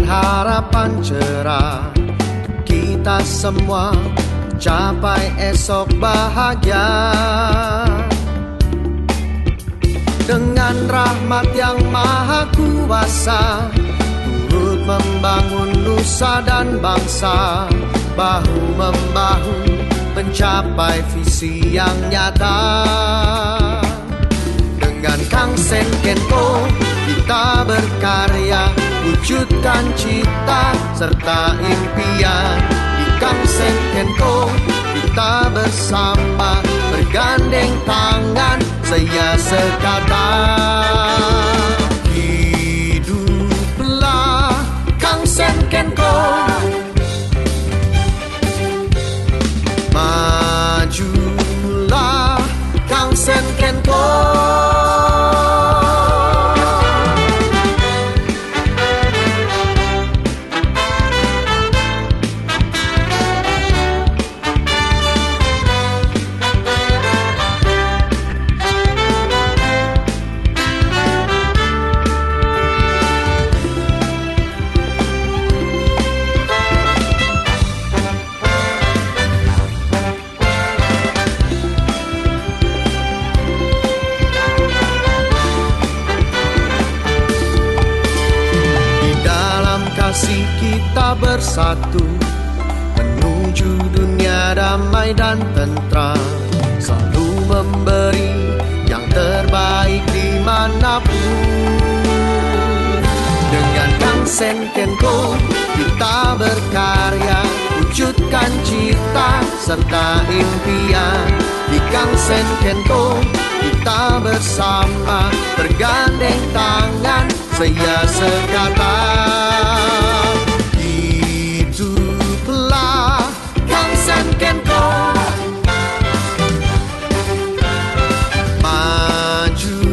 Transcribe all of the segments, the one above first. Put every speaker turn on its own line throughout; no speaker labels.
Harapan cerah untuk kita semua capai esok bahagia. Dengan rahmat yang maha kuasa, turut membangun nusa dan bangsa, bahu-membahu mencapai visi yang nyata. Dengan Kang Sen Kenko kita berkarya, wujudkan cita serta impian. Di Kang Sen Kenko kita bersama, bergandeng tangan, saya sekata. Hiduplah Kang Sen Kenko, majulah Kang Sen Kenko. Kita bersatu menuju dunia damai dan tentram, selalu memberi yang terbaik dimanapun. Dengan Kang Sen Kenko kita berkarya, wujudkan cita serta impian. Di Kang Sen Kenko kita bersama, bergandeng tangan, saya sekata. Hiduplah Kang Sen Kenko, majulah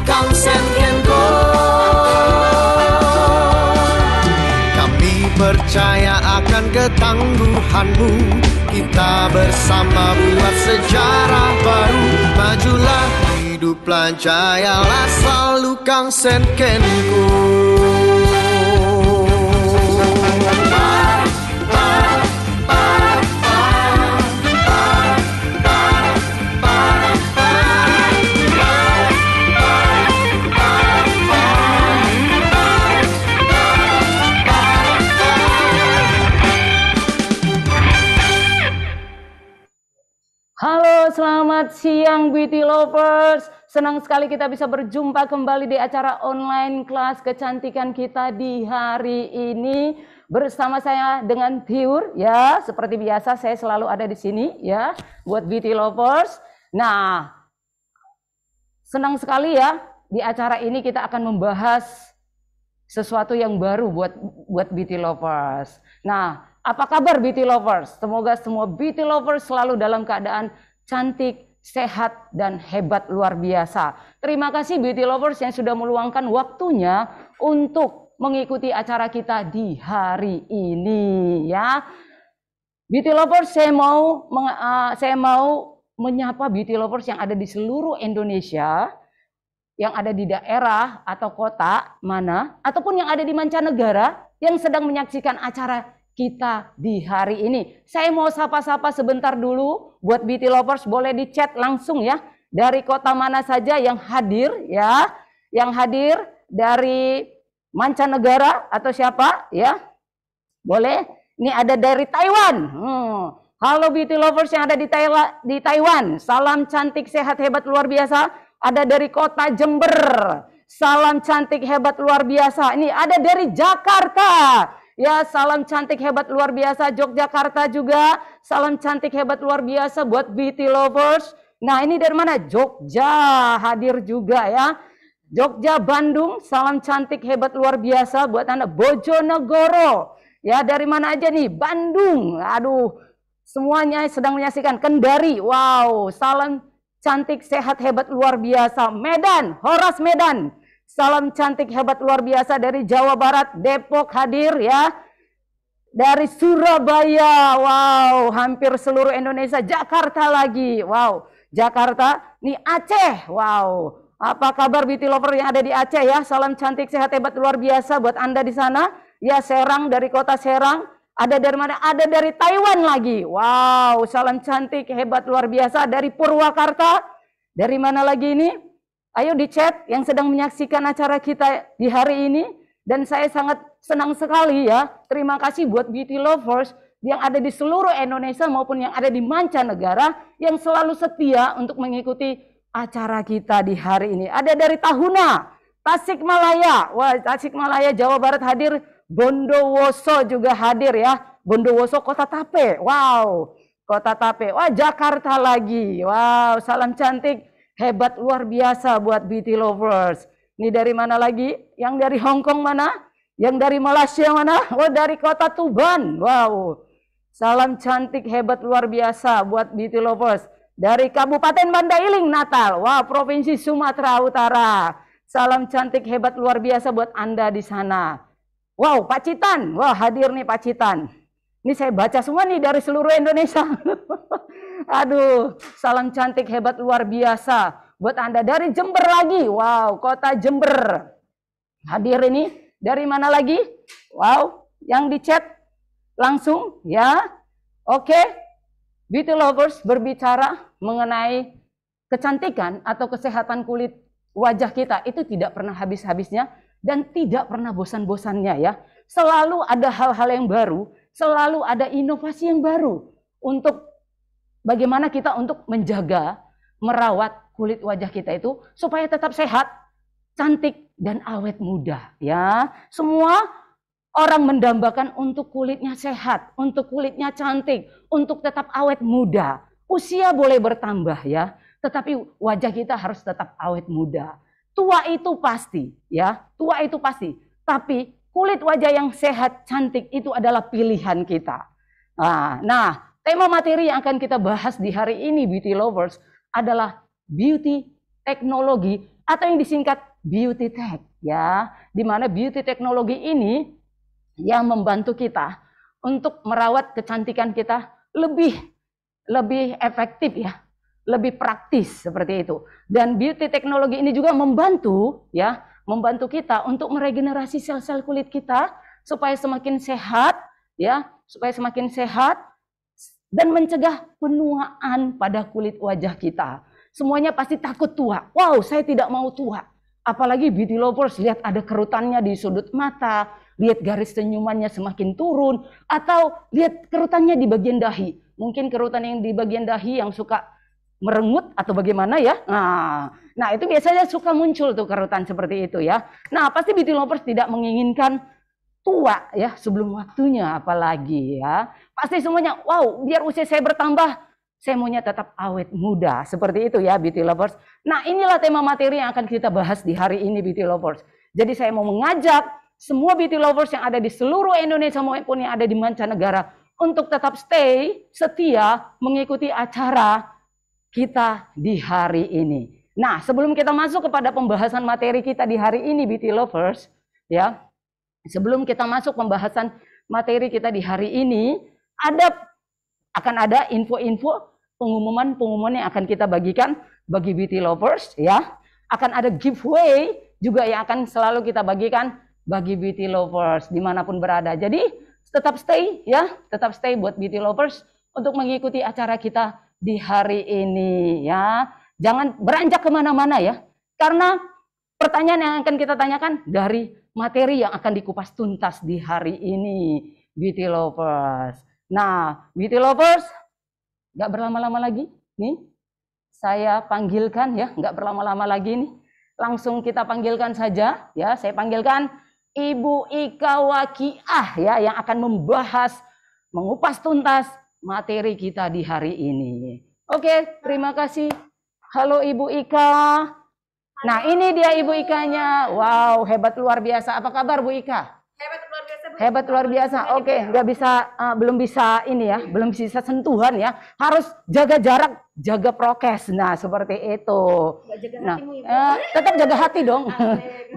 Kang Sen Kenko. Kami percaya akan ketangguhanmu, kita bersama buat sejarah baru. Majulah, hiduplah, jayalah selalu Kang Sen Kenko.
Halo, selamat siang beauty lovers. Senang sekali kita bisa berjumpa kembali di acara online kelas kecantikan kita di hari ini bersama saya dengan Tiur ya. Seperti biasa saya selalu ada di sini ya buat beauty lovers. Nah, senang sekali ya di acara ini kita akan membahas sesuatu yang baru buat beauty lovers. Nah, apa kabar beauty lovers? Semoga semua beauty lovers selalu dalam keadaan cantik, sehat, dan hebat luar biasa. Terima kasih beauty lovers yang sudah meluangkan waktunya untuk mengikuti acara kita di hari ini ya. Beauty lovers, saya mau menyapa beauty lovers yang ada di seluruh Indonesia yang ada di daerah atau kota mana, ataupun yang ada di mancanegara yang sedang menyaksikan acara kita di hari ini. Saya mau sapa-sapa sebentar dulu buat beauty lovers, boleh di chat langsung ya, dari kota mana saja yang hadir ya, yang hadir dari mancanegara atau siapa ya, boleh. Ini ada dari Taiwan. Halo beauty lovers yang ada di Taiwan, salam cantik sehat hebat luar biasa. Ada dari kota Jember, salam cantik hebat luar biasa. Ini ada dari Jakarta, ya salam cantik hebat luar biasa. Yogyakarta juga, salam cantik hebat luar biasa buat beauty lovers. Nah ini dari mana? Jogja hadir juga ya. Jogja, Bandung, salam cantik hebat luar biasa buat Anda. Bojonegoro, ya dari mana aja nih? Bandung, aduh semuanya sedang menyaksikan. Kendari, wow, salam cantik sehat hebat luar biasa. Medan, Horas Medan, salam cantik hebat luar biasa dari Jawa Barat. Depok hadir ya. Dari Surabaya, wow, hampir seluruh Indonesia. Jakarta lagi, wow, Jakarta. Nih Aceh, wow. Apa kabar beauty lover yang ada di Aceh ya? Salam cantik sehat hebat luar biasa buat Anda di sana. Ya Serang, dari kota Serang. Ada dari mana? Ada dari Taiwan lagi. Wow, salam cantik hebat luar biasa dari Purwakarta. Dari mana lagi ini? Ayo di chat yang sedang menyaksikan acara kita di hari ini. Dan saya sangat senang sekali ya. Terima kasih buat beauty lovers yang ada di seluruh Indonesia maupun yang ada di mancanegara yang selalu setia untuk mengikuti acara kita di hari ini. Ada dari Tahuna, Tasikmalaya. Wah, Tasikmalaya Jawa Barat hadir. Bondowoso juga hadir ya. Bondowoso Kota Tape. Wow, Kota Tape. Wah, Jakarta lagi. Wow, salam cantik hebat luar biasa buat beauty lovers. Ini dari mana lagi? Yang dari Hong Kong mana? Yang dari Malaysia mana? Oh, dari Kota Tuban. Wow, salam cantik hebat luar biasa buat beauty lovers. Dari Kabupaten Mandailing Natal. Wah, Provinsi Sumatera Utara. Salam cantik hebat luar biasa buat Anda di sana. Wow, Pacitan. Wah, hadir nih Pacitan. Ini saya baca semua nih dari seluruh Indonesia. Aduh, salam cantik hebat luar biasa buat Anda. Dari Jember lagi. Wow, kota Jember. Hadir ini. Dari mana lagi? Wow, yang di chat langsung ya. Oke. Beauty lovers berbicara mengenai kecantikan atau kesehatan kulit wajah kita itu tidak pernah habis-habisnya. Dan tidak pernah bosan-bosannya ya. Selalu ada hal-hal yang baru, selalu ada inovasi yang baru untuk bagaimana kita untuk menjaga, merawat kulit wajah kita itu supaya tetap sehat, cantik dan awet muda ya. Semua orang mendambakan untuk kulitnya sehat, untuk kulitnya cantik, untuk tetap awet muda. Usia boleh bertambah ya, tetapi wajah kita harus tetap awet muda. Tua itu pasti, ya. Tua itu pasti. Tapi kulit wajah yang sehat, cantik itu adalah pilihan kita. Nah, tema materi yang akan kita bahas di hari ini, beauty lovers, adalah beauty teknologi atau yang disingkat beauty tech, ya. Di mana beauty teknologi ini yang membantu kita untuk merawat kecantikan kita lebih efektif ya. Lebih praktis seperti itu. Dan beauty teknologi ini juga membantu ya, membantu kita untuk meregenerasi sel-sel kulit kita supaya semakin sehat ya, supaya semakin sehat dan mencegah penuaan pada kulit wajah kita. Semuanya pasti takut tua. Wow, saya tidak mau tua. Apalagi beauty lovers lihat ada kerutannya di sudut mata, lihat garis senyumannya semakin turun atau lihat kerutannya di bagian dahi. Mungkin kerutan yang di bagian dahi yang suka merengut atau bagaimana ya. Nah itu biasanya suka muncul tuh kerutan seperti itu ya. Nah pasti beauty lovers tidak menginginkan tua ya sebelum waktunya apalagi ya. Pasti semuanya wow biar usia saya bertambah saya maunya tetap awet muda seperti itu ya beauty lovers. Nah inilah tema materi yang akan kita bahas di hari ini beauty lovers. Jadi saya mau mengajak semua beauty lovers yang ada di seluruh Indonesia maupun yang ada di mancanegara untuk tetap setia mengikuti acara kita di hari ini. Nah, sebelum kita masuk kepada pembahasan materi kita di hari ini, beauty lovers, ya, sebelum kita masuk pembahasan materi kita di hari ini, akan ada info-info pengumuman yang akan kita bagikan bagi beauty lovers, ya. akan ada giveaway juga yang akan selalu kita bagikan bagi beauty lovers dimanapun berada. Jadi tetap stay ya, tetap stay buat beauty lovers untuk mengikuti acara kita di hari ini ya. Jangan beranjak kemana-mana ya, karena pertanyaan yang akan kita tanyakan dari materi yang akan dikupas tuntas di hari ini, beauty lovers. Nah, beauty lovers, nggak berlama-lama lagi nih. Saya panggilkan ya, nggak berlama-lama lagi nih. Langsung kita panggilkan saja ya. Saya panggilkan Ibu Ika Wakiah ya, yang akan membahas, mengupas tuntas materi kita di hari ini. Oke, terima kasih. Halo Ibu Ika. Nah, ini dia Ibu Ikanya. Wow, hebat luar biasa. Apa kabar Bu Ika?
Hebat luar biasa, Bu.
Hebat luar biasa. Oke, nggak bisa, belum bisa ini ya, belum bisa sentuhan ya. Harus jaga jarak, jaga prokes. Nah, seperti itu.
Jaga
Nah,
hatimu, Ibu.
tetap jaga hati dong.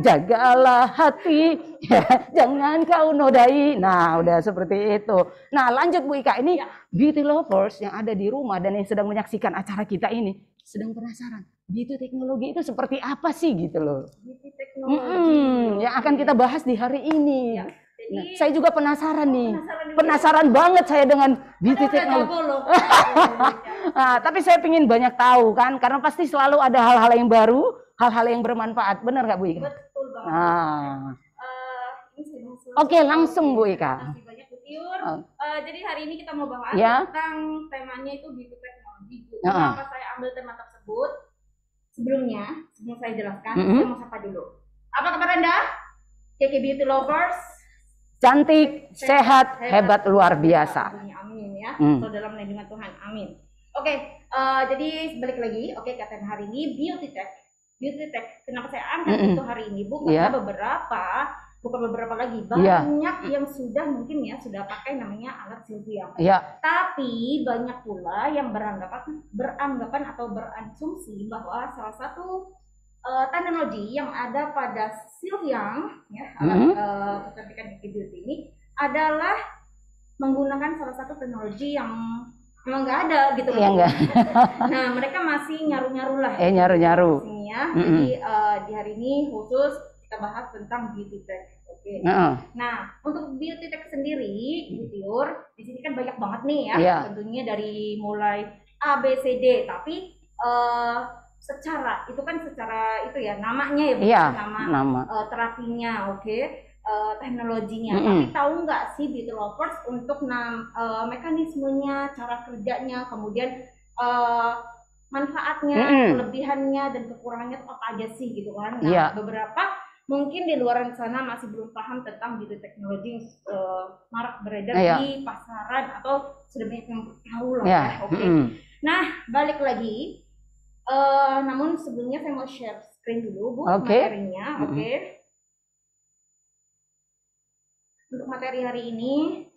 Jagalah hati, ya, jangan kau nodai. Nah, udah seperti itu. Nah, lanjut Bu Ika. Ini beauty lovers yang ada di rumah dan yang sedang menyaksikan acara kita ini sedang penasaran. Beauty teknologi itu seperti apa sih gitu loh?
Beauty teknologi.
Yang akan kita bahas di hari ini.
Ya, jadi,
Nah, saya juga penasaran nih.
penasaran
Penasaran banget saya dengan beauty
Udah
teknologi.
jago loh.
Nah, tapi saya ingin banyak tahu kan, karena pasti selalu ada hal-hal yang baru, hal-hal yang bermanfaat. Benar nggak Bu Ika?
Betul banget.
Nah,
Ini sudah langsung.
oke, langsung Bu Ika.
Terima kasih banyak Bu Tiur.
Oh.
Jadi hari ini kita mau bahas
Ya.
tentang temanya itu beauty teknologi. Bu.
Ya.
Kenapa saya ambil tema tersebut? Sebelum saya jelaskan,
Mm-hmm.
saya mau sapa dulu. Apa kabar Anda? KK Beauty Lovers.
Cantik, sehat, hebat, luar biasa.
Amin ya.
Hmm.
So dalam lindungan Tuhan. Amin. Oke, jadi balik lagi. Oke, kata hari ini beauty tech. Beauty tech. Kenapa saya angkat itu hari ini, Bu? Karena bukan beberapa lagi, banyak yang sudah mungkin ya sudah pakai namanya alat Sylvia.
Ya.
Tapi banyak pula yang beranggapan atau berasumsi bahwa salah satu teknologi yang ada pada Sylvia ya, alat kecantikan gigi beauty ini adalah menggunakan salah satu teknologi yang memang nggak ada gitu loh.
Enggak.
Nah, mereka masih nyaru-nyaru lah.
Nyaru-nyaru.
Ya. Jadi di hari ini khusus kita bahas tentang beauty tech. Oke. Nah, untuk beauty tech sendiri, Bu Tiur, di sini kan banyak banget nih ya. Tentunya dari mulai A, B, C, D. Tapi secara itu ya namanya ya, bukan nama terapinya, teknologinya. Tapi tahu nggak sih beauty lovers untuk mekanismenya, cara kerjanya, kemudian manfaatnya, kelebihannya dan kekurangannya itu apa aja sih gitu kan? Nah, beberapa mungkin di luar sana masih belum paham tentang beauty teknologi marak beredar di pasaran atau sudah banyak yang tahu lah ya. Nah, balik lagi. Namun sebelumnya saya mau share screen dulu Bu materinya. Untuk materi hari ini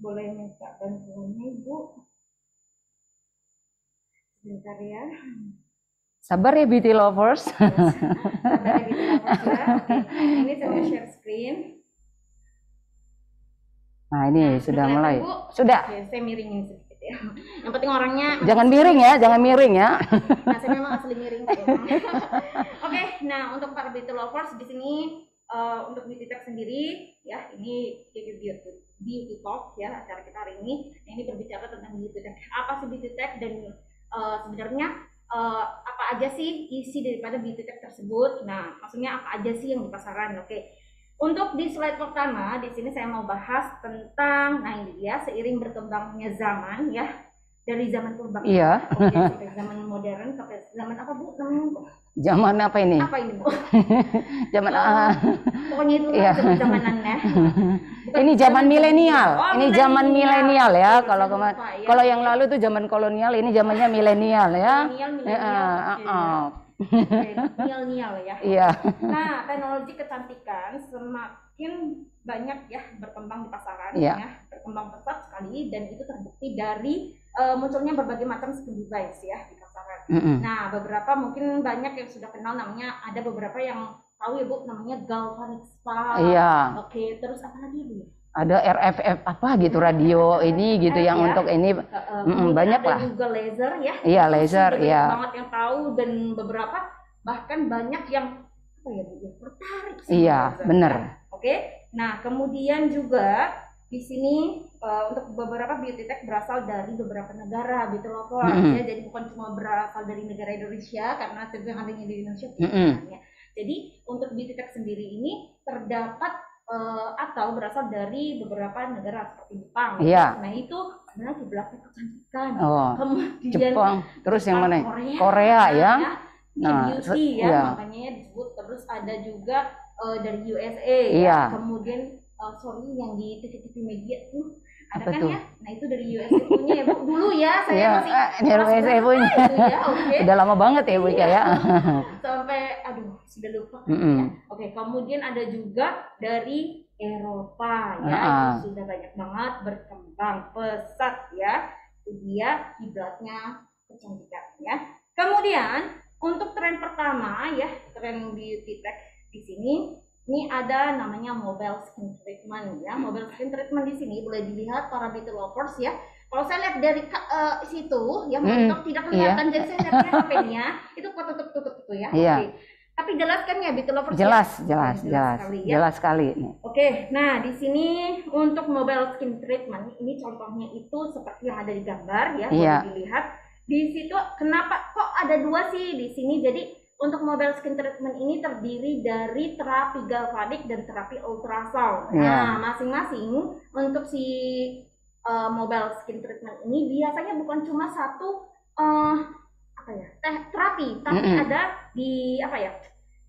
boleh minta bantuannya Bu. Sebentar ya.
Sabar ya beauty lovers.
Sabar ya beauty lovers ya. Ini saya mau share screen.
Nah, ini sudah mulai.
Bu?
Sudah.
Saya miringin sedikit ya. Yang penting orangnya
jangan miring ya, jangan miring ya.
Nah, saya memang asli miring sih. Nah untuk para beauty lovers di sini untuk beauty tech sendiri ya, ini beauty talk ya acara kita hari ini. Nah, ini berbicara tentang beauty tech. Apa sih beauty tech dan sebenarnya apa aja sih isi daripada beauty tech tersebut? Nah, maksudnya apa aja sih yang di pasaran? Untuk di slide pertama di sini saya mau bahas tentang, nah ini dia, seiring berkembangnya zaman ya, dari zaman purba sampai zaman modern, sampai zaman apa Bu?
Zaman apa ini?
Apa ini Bu?
Zaman
pokoknya itu zamanannya.
Ini zaman milenial. Ini zaman milenial ya. Kalau yang lalu tuh zaman kolonial, ini zamannya milenial ya.
Milenial ya.
Iya.
Nah, teknologi kecantikan semakin banyak ya berkembang di pasaran ya, berkembang pesat sekali, dan itu terbukti dari munculnya berbagai macam skill device ya di pasaran. Nah, beberapa mungkin banyak yang sudah kenal namanya, ada beberapa yang tahu ya Bu, namanya galvanic spa. Terus apa lagi Bu?
ada RFF apa gitu radio ini gitu yang
ya.
untuk ini banyak
ada
lah.
Ada juga laser ya.
Iya laser ya.
Banget yang tahu dan beberapa bahkan banyak yang apa ya Bu, tertarik.
Iya benar.
Ya. Oke. Nah kemudian juga di sini untuk beberapa beauty tech berasal dari beberapa negara gitu loh ya. Jadi bukan cuma berasal dari negara Indonesia karena yang adanya di Indonesia. Ya. Jadi untuk beauty tech sendiri ini terdapat atau berasal dari beberapa negara seperti Jepang.
Iya.
Nah itu sebenarnya kiblatnya kecantikan.
Kemudian Jepang, terus yang mana?
Korea
ya.
Nah, beauty ya, makanya disebut. Terus ada juga dari USA ya. Kemudian sorry yang di TV-TV media tuh ada kan ya. Nah itu dari USA punya ya Bu. Dulu ya saya masih
dari USA punya.
Ya,
udah lama banget ya Bu ya.
Sampai aduh sudah lupa. Ya. Oke, kemudian ada juga dari Eropa ya. Itu sudah banyak banget berkembang pesat ya. Itu dia kiblatnya kecantikan ya. Kemudian untuk tren pertama ya, tren beauty tech di sini ini ada namanya mobile skin treatment ya. Mobile skin treatment di sini boleh dilihat para beauty lovers ya. Kalau saya lihat dari situ ya, monitor tidak kelihatan, jadi saya lihatnya HP-nya itu tutup itu ya. Oke. Tapi jelaskan ya beauty lovers. Jelas sekali. Oke. Nah di sini untuk mobile skin treatment ini contohnya itu seperti yang ada di gambar ya, boleh dilihat. Di situ kenapa kok ada dua sih di sini? Jadi untuk mobile skin treatment ini terdiri dari terapi galvanik dan terapi ultrasound. Nah, masing-masing untuk si mobile skin treatment ini biasanya bukan cuma satu terapi, tapi ada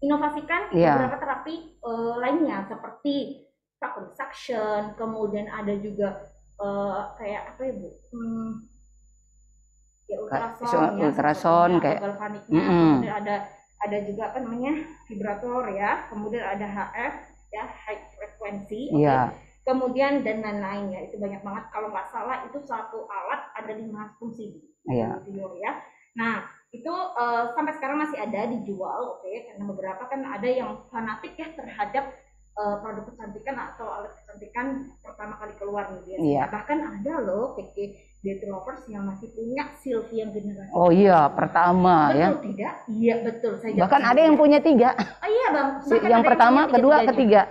inovasikan beberapa terapi lainnya seperti suction, kemudian ada juga kayak apa ya Bu?
ultrasound kayak
galvaniknya, kemudian ada juga apa namanya vibrator ya, kemudian ada HF ya, high frequency, kemudian dan lain-lain ya, itu banyak banget. Kalau nggak salah itu satu alat ada 5 fungsi ya. Nah itu sampai sekarang masih ada dijual, karena beberapa kan ada yang fanatik ya terhadap produk kecantikan atau alat kecantikan pertama kali keluar nih biasanya. Bahkan ada loh beauty lovers yang masih punya Sylvian generasi. Oh
iya, pertama
betul, ya. Tidak? Iya betul. Saya
bahkan ada yang punya 3.
Oh iya Bang.
Yang pertama, kedua, ketiga.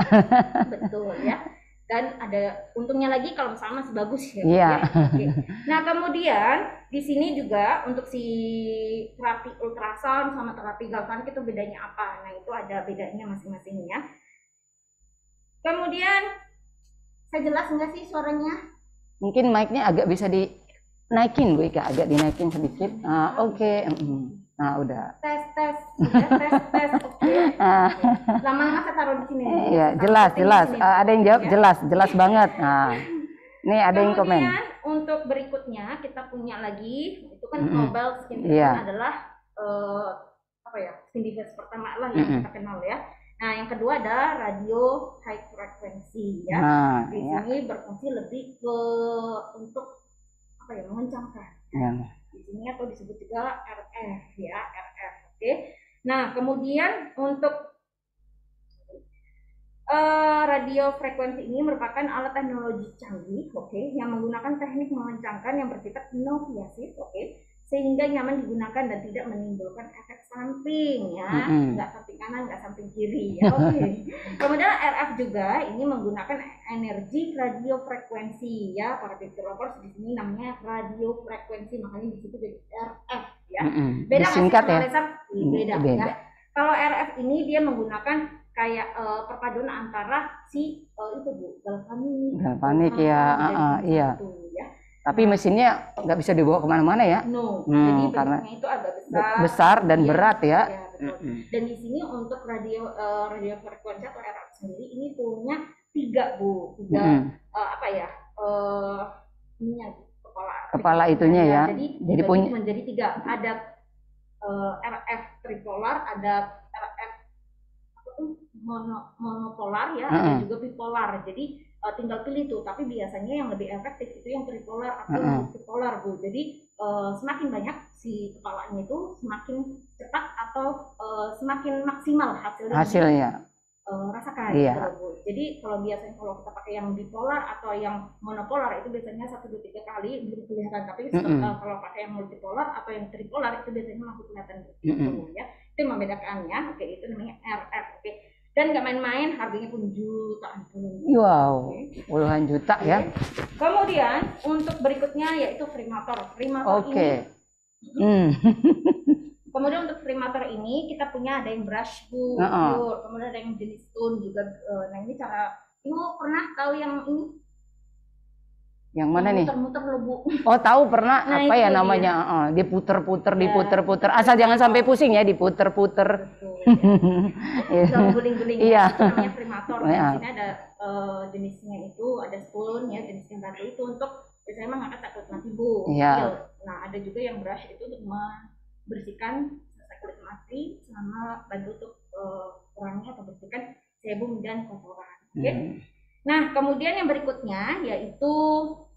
Betul ya. Dan ada untungnya lagi kalau misalnya masih bagus ya.
Iya.
Nah kemudian di sini juga untuk si terapi ultrasound sama terapi galvanik itu bedanya apa? Nah itu ada bedanya masing-masing ya. Kemudian saya jelas nggak sih suaranya?
Mungkin mic-nya agak bisa dinaikin Bu Ika, agak dinaikin sedikit. Oke. Nah udah.
Tes. Oke. Lama-lama saya taruh di sini.
Iya, jelas. Ada yang jawab jelas banget. Nah, ini ada yang komen.
Kemudian untuk berikutnya kita punya lagi itu kan mobile skin treatment adalah skin device pertama lah yang kita kenal ya. Nah, yang kedua ada radio high frequency ya. Di sini berfungsi lebih ke untuk mengencangkan. Di sini atau disebut juga RF ya, RF. Oke. Nah, kemudian untuk radio frekuensi ini merupakan alat teknologi canggih, yang menggunakan teknik mengencangkan yang bersifat non-invasif, sehingga nyaman digunakan dan tidak menimbulkan efek samping ya, nggak samping kanan, nggak samping kiri ya. Kemudian RF juga ini menggunakan energi radio frekuensi ya, para beauty lovers di sini namanya radio frekuensi, makanya di situ jadi RF ya. Beda
singkat ya.
Beda ya. Kalau RF ini dia menggunakan kayak perpaduan antara si itu Bu,
galvanik ya, iya. Tapi mesinnya nggak bisa dibawa kemana-mana ya?
Jadi
karena
itu agak
besar dan berat ya.
Dan di sini untuk radio frekuensi atau RF sendiri ini punya 3 Bu,
kepala itunya ya.
Jadi punya menjadi 3, ada RF tripolar, ada RF monopolar ya, ada juga bipolar. Jadi tinggal pilih tuh, tapi biasanya yang lebih efektif itu yang tripolar atau multipolar Bu. Jadi semakin banyak si kepalanya itu semakin cepat atau semakin maksimal hasilnya. rasakan.
Iya.
Gitu, Bu. Jadi kalau biasanya kalau kita pakai yang bipolar atau yang monopolar itu biasanya 1, 2, 3 kali belum kelihatan. Tapi kalau pakai yang multipolar atau yang tripolar itu biasanya langsung kelihatan. Gitu, ya. Itu yang membedakannya. Oke, itu namanya RF. Oke. Dan nggak main-main, harganya pun jutaan.
Wow, puluhan juta ya.
Kemudian untuk berikutnya yaitu Freemator. Freemator ini. Kemudian untuk Freemator ini kita punya ada yang brush, Bu. Kemudian ada yang jenis stone juga. Nah ini cara, Ibu pernah tahu yang ini?
Yang mana nih?
Muter-muter loh, Bu.
Oh tahu pernah, nah, apa ya namanya? Diputer-puter, diputer-puter. Asal jangan sampai pusing ya, diputer-puter.
Jangan guling-guling.
Iya.
Itu namanya Freemator. Di sini ada jenisnya itu, ada stone ya, jenisnya batu itu untuk biasanya mengangkat kulit mati, Bu.
Iya.
Nah ada juga yang brush itu untuk membersihkan kulit mati sama bantu untuk kurangnya atau bersihkan sebum dan kotoran. Oke. Nah, kemudian yang berikutnya yaitu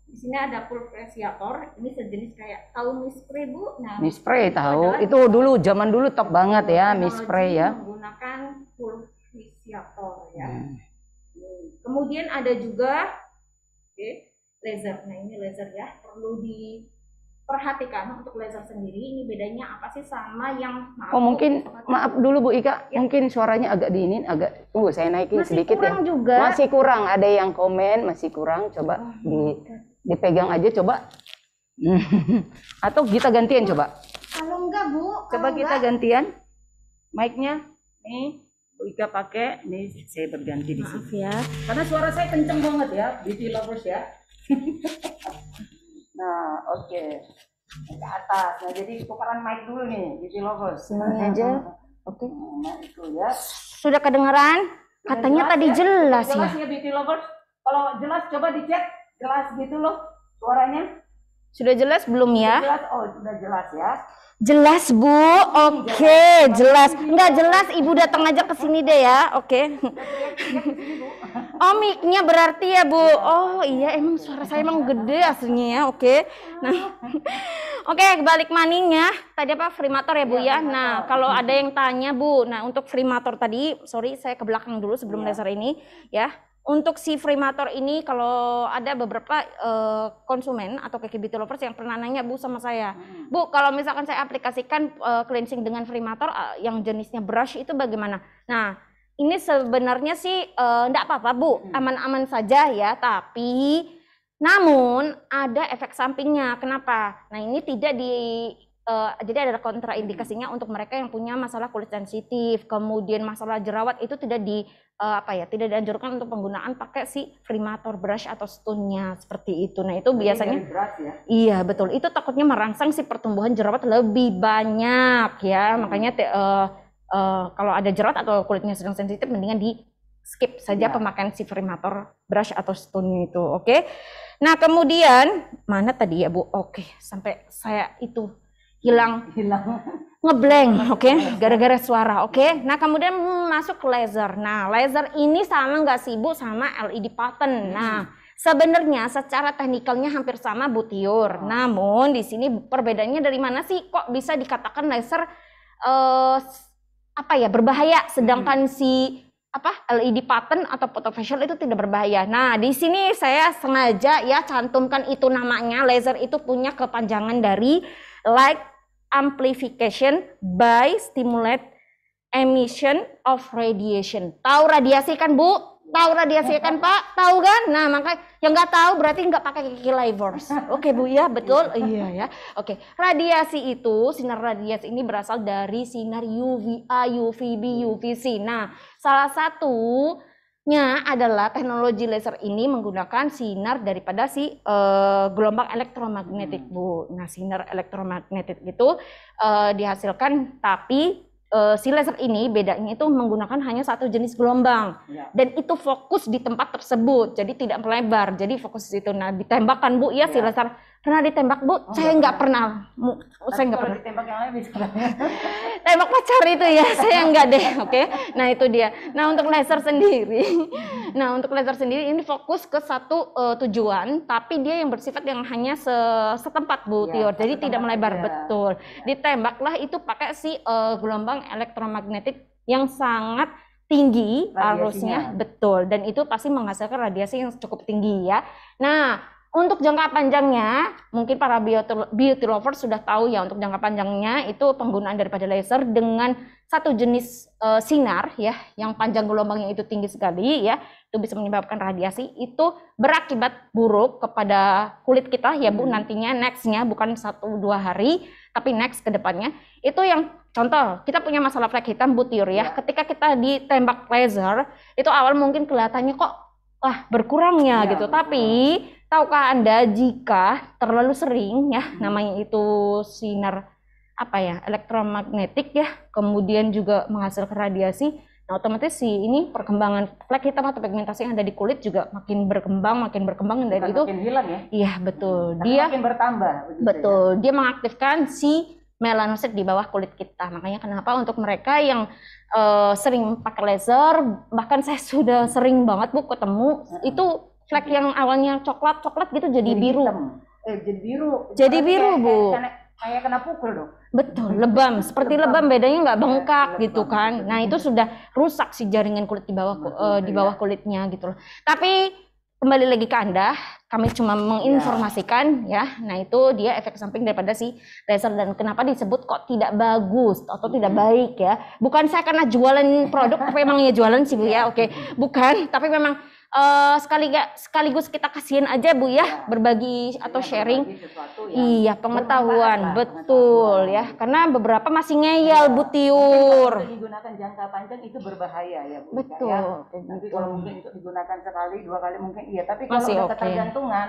di sini ada pulverizator. Ini sejenis kayak tahu mist spray, Bu. Nah,
mist spray tahu. Itu dulu zaman dulu top banget ya mist spray ya.
Menggunakan pulverizator ya. Kemudian ada juga laser. Nah, ini laser ya. Perlu diperhatikan untuk laser sendiri. Ini bedanya apa sih sama yang
mungkin maaf dulu Bu Ika, ya. Mungkin suaranya agak dingin, tunggu saya naikin masih sedikit ya.
Juga.
Masih kurang, ada yang komen masih kurang, coba dipegang aja coba. Atau kita gantian coba.
Kalau enggak, Bu,
coba kita gantian. Mic-nya nih Bu Ika pakai, nih saya berganti di sini.
Ya.
Karena suara saya kenceng banget ya, beauty lovers ya. Nah, oke. Ke atas. Nah, jadi tukaran mic dulu nih, beauty lovers.
Semuanya aja. Oke.
Nah, itu ya.
Sudah kedengeran? Katanya tadi
ya?
jelas ya.
Jelas ya beauty lovers. Kalau jelas coba dicek. Jelas gitu loh suaranya.
Sudah jelas belum ya?
Jelas. Oh, sudah jelas ya.
Jelas, Bu. Oke, jelas. Enggak jelas, Ibu datang aja ke sini deh ya. Oke. Oh, mic-nya berarti ya, Bu. Oh, iya emang suara saya emang gede aslinya ya. Oke. Nah. Oke, balik maningnya. Tadi apa? Freemator ya, Bu ya. Nah, kalau ada yang tanya, Bu. Nah, untuk Freemator tadi, sorry saya ke belakang dulu sebelum laser ini ya. Untuk si Freemator ini kalau ada beberapa konsumen atau kaki beauty lovers yang pernah nanya Bu sama saya, Bu kalau misalkan saya aplikasikan cleansing dengan Freemator yang jenisnya brush itu bagaimana? Nah ini sebenarnya sih enggak apa-apa Bu, aman-aman saja ya, tapi namun ada efek sampingnya. Kenapa? Nah ini tidak jadi ada kontraindikasinya untuk mereka yang punya masalah kulit sensitif, kemudian masalah jerawat itu tidak tidak dianjurkan untuk penggunaan pakai si Freemator brush atau stone-nya seperti itu. Nah, itu biasanya
ya?
Iya, betul. Itu takutnya merangsang si pertumbuhan jerawat lebih banyak ya. Makanya kalau ada jerawat atau kulitnya sedang sensitif mendingan di skip saja pemakaian si Freemator brush atau stone-nya itu. Oke. Nah, kemudian mana tadi ya, Bu? Oke, sampai saya itu hilang ngeblank, oke, gara-gara suara, oke. Nah kemudian masuk ke laser. Nah laser ini sama nggak sih Bu sama LED pattern? Nah sebenarnya secara teknikalnya hampir sama Bu Tiur. Namun di sini perbedaannya dari mana sih kok bisa dikatakan laser berbahaya, sedangkan si LED pattern atau photofacial itu tidak berbahaya. Nah di sini saya sengaja ya cantumkan itu namanya. Laser itu punya kepanjangan dari light amplification by stimulate emission of radiation. Tahu radiasi kan Bu? Tahu radiasi kan Pak? Tahu kan? Nah makanya yang nggak tahu berarti nggak pakai gigi livers. Oke Bu ya, betul? Iya ya. Oke, radiasi itu, sinar radiasi ini berasal dari sinar UVA, UVB, UVC. Nah salah satunya adalah teknologi laser ini menggunakan sinar daripada si gelombang elektromagnetik Bu. Nah sinar elektromagnetik itu dihasilkan, tapi si laser ini bedanya itu menggunakan hanya satu jenis gelombang dan itu fokus di tempat tersebut, jadi tidak melebar, jadi fokus di situ. Nah ditembakkan Bu ya si laser. Pernah ditembak Bu? Saya nggak pernah. Saya nggak pernah.
Ditembak yang lain bisa.
Tembak pacar itu ya, saya nggak deh. Oke. Nah itu dia. Nah untuk laser sendiri, ini fokus ke satu tujuan, tapi dia yang bersifat yang hanya setempat Bu Tior, jadi tidak melebar. Betul. Ditembaklah itu pakai si gelombang elektromagnetik yang sangat
tinggi
Radiasinya.
arusnya, betul, dan itu pasti menghasilkan radiasi yang cukup tinggi ya. Nah, untuk jangka panjangnya, mungkin para beauty lovers sudah tahu ya, untuk jangka panjangnya itu penggunaan daripada laser dengan satu jenis sinar ya, yang panjang gelombangnya itu tinggi sekali ya, itu bisa menyebabkan radiasi, itu berakibat buruk kepada kulit kita ya Bu, nantinya nextnya bukan 1-2 hari, tapi next ke depannya. Itu yang contoh, kita punya masalah flek hitam Bu Tiur ya, ketika kita ditembak laser, itu awal mungkin kelihatannya kok berkurangnya gitu, tapi tahukah Anda jika terlalu sering ya, namanya itu sinar elektromagnetik ya, kemudian juga menghasilkan radiasi, nah otomatis ini perkembangan flek hitam atau pigmentasi yang ada di kulit juga makin berkembang dan dari itu
makin hilang ya.
Iya betul,
Tapi
dia
makin bertambah.
betul, dia mengaktifkan si melanosit di bawah kulit kita. Makanya kenapa untuk mereka yang sering pakai laser, bahkan saya sudah sering banget Bu ketemu itu flek yang awalnya coklat gitu jadi biru. Jadi biru Bu.
Kayak kena pukul dong.
Betul, lebam, seperti lebam, bedanya nggak bengkak gitu kan. Nah itu sudah rusak si jaringan kulit di bawah kulitnya gitu loh. Tapi kembali lagi ke Anda, kami cuma menginformasikan ya. Nah itu dia efek samping daripada si laser, dan kenapa disebut kok tidak bagus atau tidak baik ya. Bukan saya karena jualan produk, tapi memang ya jualan sih Bu ya, oke. Bukan, tapi memang sekaligus kita kasihin aja Bu ya, berbagi atau sharing. Iya, pengetahuan, betul ya. Karena beberapa masih ngeyel Bu Tiur.
Kalau digunakan jangka panjang itu berbahaya ya Bu.
Betul.
Ya. Tapi kalau mungkin itu digunakan sekali, 2 kali mungkin iya. Tapi kalau
masih
udah
oke.
ketergantungan,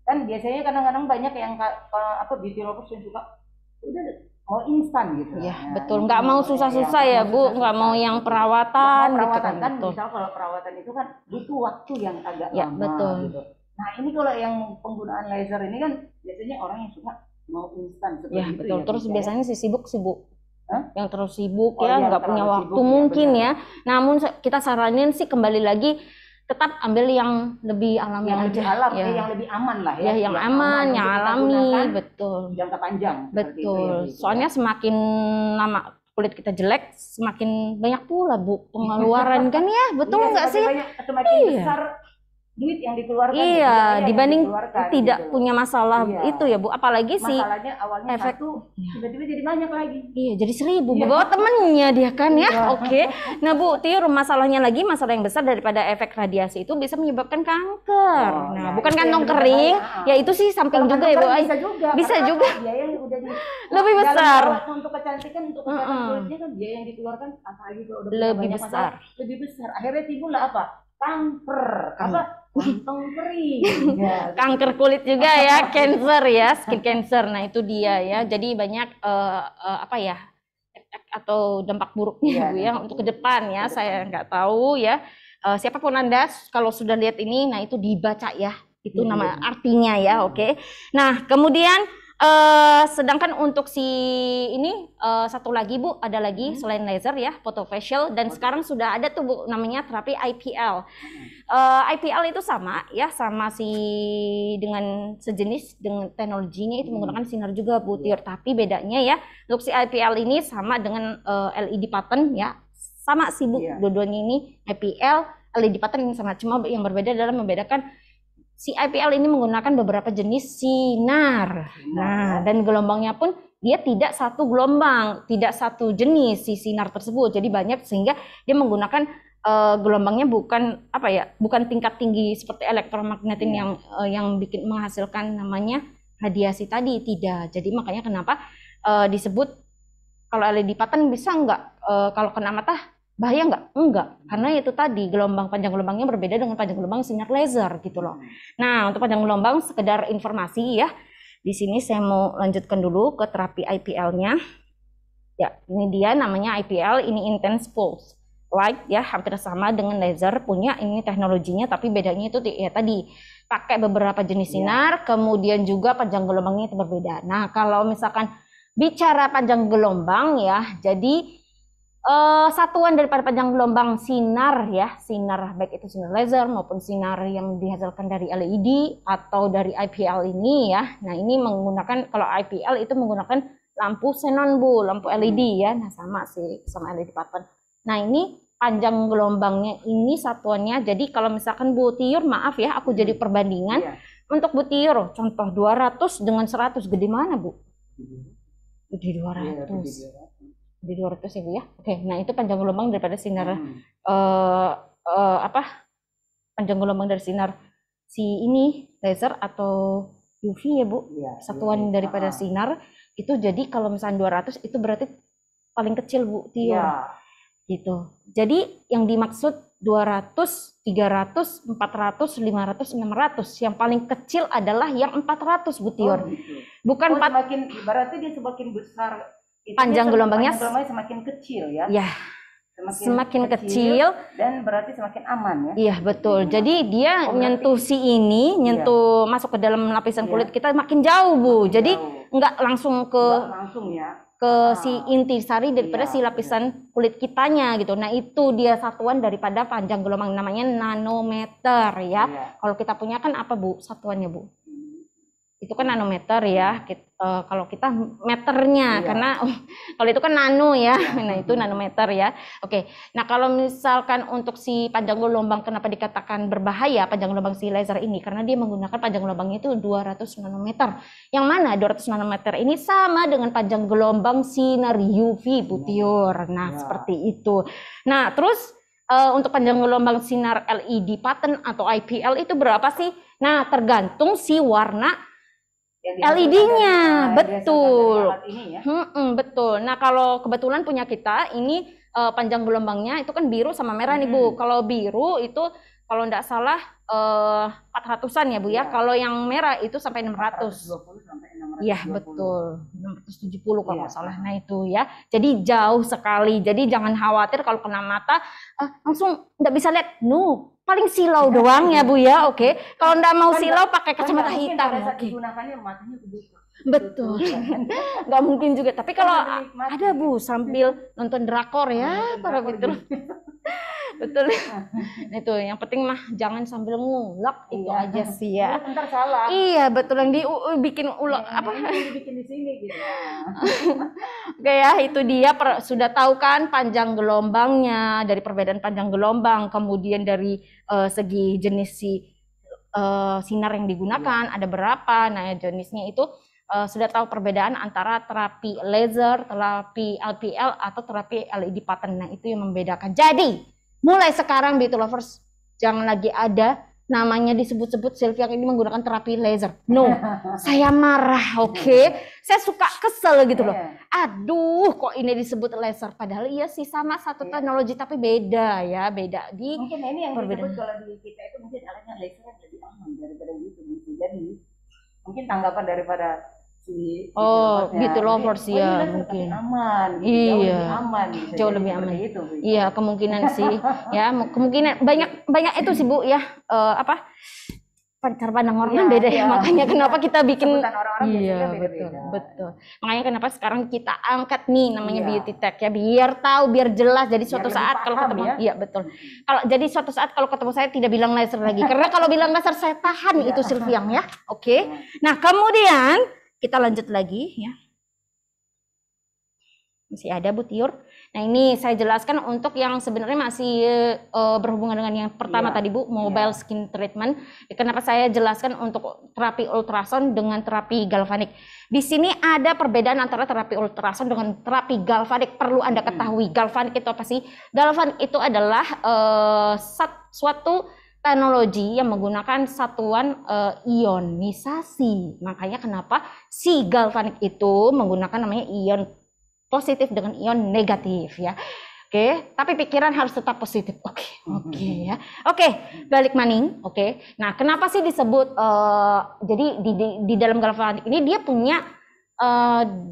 kan biasanya kadang-kadang banyak yang beauty lovers yang suka udah mau instan gitu.
Iya,
Nah,
betul. Nggak mau susah-susah ya Bu, nggak mau yang perawatan,
perawatan kan,
betul.
misal kalau perawatan itu kan butuh waktu yang agak
Ya,
lama
betul.
gitu. Nah ini kalau yang penggunaan laser ini kan biasanya orang yang suka mau instan seperti
Ya
itu
betul.
ya,
Terus
Bu, ya.
biasanya sibuk
Hah?
yang terus sibuk
Oh
ya,
iya,
nggak punya
terlalu
waktu
sibuk, ya,
mungkin
benar.
ya. Namun kita saranin sih kembali lagi tetap ambil yang lebih alami
yang lebih
aja
alam,
ya.
yang lebih aman lah
Ya, yang aman, yang
untuk kita
alami,
gunakan
betul.
jangka panjang. Seperti itu
Betul.
ya, Bu,
Soalnya semakin lama kulit kita jelek, semakin banyak pula Bu pengeluaran kan ya, betul
Iya,
nggak sih?
semakin
Iya.
besar duit yang dikeluarkan.
Iya,
biaya yang
dibanding
dikeluarkan,
tidak
gitu.
punya masalah
Iya.
itu ya Bu, apalagi sih
Masalahnya awalnya
efek-
satu, tiba-tiba jadi banyak lagi.
iya jadi 1000
Iya.
bawa temennya dia kan ya.
Iya.
Oke. Nah Bu Tiur, masalahnya lagi, masalah yang besar daripada efek radiasi itu bisa menyebabkan kanker.
Oh,
Nah
ya,
bukan
itu
kantong
yang
kering,
berbahaya.
ya itu sih samping
Kalau
juga ya Bu.
kantong bisa juga.
Bisa
Karena
juga.
apa? Biaya yang udah
Lebih
dalam
besar.
perawatan untuk kecantikan, untuk kesehatan kulitnya kan biaya yang dikeluarkan apalagi kalau udah punya
Lebih
banyak
besar.
masalah, lebih besar. Akhirnya timbullah apa? Kanker. Apa? Kantong kering. Ya,
Kanker kulit juga ya, cancer ya, skin cancer. Nah itu dia ya. Jadi banyak efek atau dampak buruknya
Iya,
Bu ya
dampak
untuk ke
buruk.
depan ya. Saya nggak tahu ya. Siapapun Anda kalau sudah lihat ini, nah itu dibaca ya. Itu
Iya,
nama
iya.
artinya ya, oke. Nah kemudian sedangkan untuk si ini satu lagi Bu, ada lagi selain laser ya, photofacial, dan sekarang sudah ada tuh Bu namanya terapi IPL. IPL itu sama ya, sama dengan sejenis dengan teknologinya itu menggunakan sinar juga Bu Tiur, tapi bedanya ya untuk si IPL ini sama dengan LED pattern ya, sama sih Bu,
Iya.
dua-duanya ini IPL, LED pattern ini sama, cuma yang berbeda adalah membedakan si IPL ini menggunakan beberapa jenis sinar. Nah, dan gelombangnya pun dia tidak satu gelombang, tidak satu jenis si sinar tersebut. Jadi banyak, sehingga dia menggunakan gelombangnya bukan tingkat tinggi seperti elektromagnetik yang bikin menghasilkan namanya radiasi tadi, tidak. Jadi makanya kenapa disebut kalau LED pattern bisa nggak kalau kena mata bahaya nggak? Enggak, karena itu tadi panjang gelombangnya berbeda dengan panjang gelombang sinar laser gitu loh. Nah, untuk panjang gelombang sekedar informasi ya. Di sini saya mau lanjutkan dulu ke terapi IPL-nya. Ya, ini dia namanya IPL, ini intense pulse light ya, hampir sama dengan laser, punya ini teknologinya, tapi bedanya itu ya tadi pakai beberapa jenis sinar, kemudian juga panjang gelombangnya itu berbeda. Nah, kalau misalkan bicara panjang gelombang ya, jadi satuan daripada panjang gelombang sinar ya, sinar baik itu sinar laser maupun sinar yang dihasilkan dari LED atau dari IPL ini ya. Nah ini menggunakan, kalau IPL itu menggunakan lampu xenon Bu, lampu LED ya. Nah sama sih sama LED pattern. Nah ini
panjang gelombangnya ini satuannya. Jadi kalau misalkan Bu Tiur, maaf ya, aku jadi perbandingan.
Iya.
Untuk Bu Tiur, contoh 200 dengan 100, gede mana Bu? Gede 200. Gede 200 ya Bu ya. Oke, nah itu panjang gelombang daripada sinar panjang gelombang dari sinar si ini laser atau UV ya Bu.
Iya,
Satuan
UV.
daripada sinar itu, jadi kalau misalnya 200 itu berarti paling kecil Bu Tiur.
Iya.
Gitu. Jadi yang dimaksud 200, 300, 400, 500, 600. Yang paling kecil adalah yang 400 Bu Tiur.
Gitu.
Bukan
semakin, berarti dia semakin besar.
Panjang gelombangnya
semakin kecil ya.
Ya. Semakin kecil
dan berarti semakin aman ya.
Iya betul. Jadi dia nyentuh si ini, nyentuh masuk ke dalam lapisan kulit kita makin jauh Bu. Jadi nggak langsung ke si intisari daripada si lapisan kulit kitanya gitu. Nah itu dia satuan daripada panjang gelombang, namanya nanometer ya. Kalau kita punya kan apa Bu satuannya Bu? Itu kan nanometer ya. Kalau kita meternya karena kalau itu kan nano ya. Nah itu nanometer ya. Oke. Nah kalau misalkan untuk si panjang gelombang, kenapa dikatakan berbahaya panjang gelombang si laser ini? Karena dia menggunakan panjang gelombangnya itu 200 nanometer. Yang mana 200 nanometer ini sama dengan panjang gelombang sinar UV Bu Tiur. Nah seperti itu. Nah terus untuk panjang gelombang sinar LED pattern atau IPL itu berapa sih? Nah tergantung si warna LED-nya, betul.
Ini ya.
Betul. Nah kalau kebetulan punya kita ini panjang gelombangnya itu kan biru sama merah nih Bu. Kalau biru itu kalau enggak salah 400-an ya Bu ya. Kalau yang merah itu sampai 600.
420 sampai 620.
Iya betul. 670 kalau nggak salah. Nah itu ya. Jadi jauh sekali. Jadi jangan khawatir kalau kena mata langsung nggak bisa lihat. No. Paling silau doang ya Bu ya, oke. Kalau nggak mau silau pakai kacamata hitam.
Digunakannya matanya kebuka.
Betul. Nggak mungkin juga. Tapi kalau ada Bu sambil nonton drakor ya, para fitur. Betul. Itu yang penting mah jangan sambil ngulek itu aja sih ya.
Ntar salah.
Iya betul, yang dibikin ulek apa?
Dibikin di sini gitu.
Oke ya, itu dia sudah tahu kan panjang gelombangnya, dari perbedaan panjang gelombang, kemudian dari segi jenis sinar yang digunakan ada berapa. Nah jenisnya itu sudah tahu perbedaan antara terapi laser, terapi LPL atau terapi LED pattern. Nah itu yang membedakan. Jadi mulai sekarang Beauty Lovers jangan lagi ada namanya disebut-sebut Sylvia ini menggunakan terapi laser. No, saya marah, oke? Saya suka kesel gitu loh. Aduh, kok ini disebut laser? Padahal iya sih sama satu teknologi tapi beda ya, beda di.
Mungkin ini yang disebut kalau di kita itu mungkin alatnya laser yang lebih aman daripada itu. Jadi mungkin tanggapan daripada
Beauty Lovers ya mungkin
aman,
jauh lebih aman itu. Iya kemungkinan sih ya, kemungkinan banyak itu sih Bu ya, cara pandang orang kan beda ya, makanya kenapa kita bikin betul. Makanya kenapa sekarang kita angkat nih namanya Beauty Tech ya, biar tahu, biar jelas. Jadi suatu saat kalau ketemu jadi suatu saat kalau ketemu saya tidak bilang laser lagi, karena kalau bilang laser saya tahan itu Sylviang ya. Oke. Nah kemudian kita lanjut lagi ya. Masih ada Bu Tiur. Nah ini saya jelaskan untuk yang sebenarnya masih berhubungan dengan yang pertama tadi Bu, mobile skin treatment. Kenapa saya jelaskan untuk terapi ultrasound dengan terapi galvanik. Di sini ada perbedaan antara terapi ultrasound dengan terapi galvanik. Perlu Anda ketahui, galvanik itu apa sih? Galvanik itu adalah suatu teknologi yang menggunakan satuan ionisasi. Makanya kenapa si galvanik itu menggunakan namanya ion positif dengan ion negatif ya. Oke, tapi pikiran harus tetap positif. Oke ya. Oke, balik maning. Oke. Nah, kenapa sih disebut jadi di dalam galvanik ini dia punya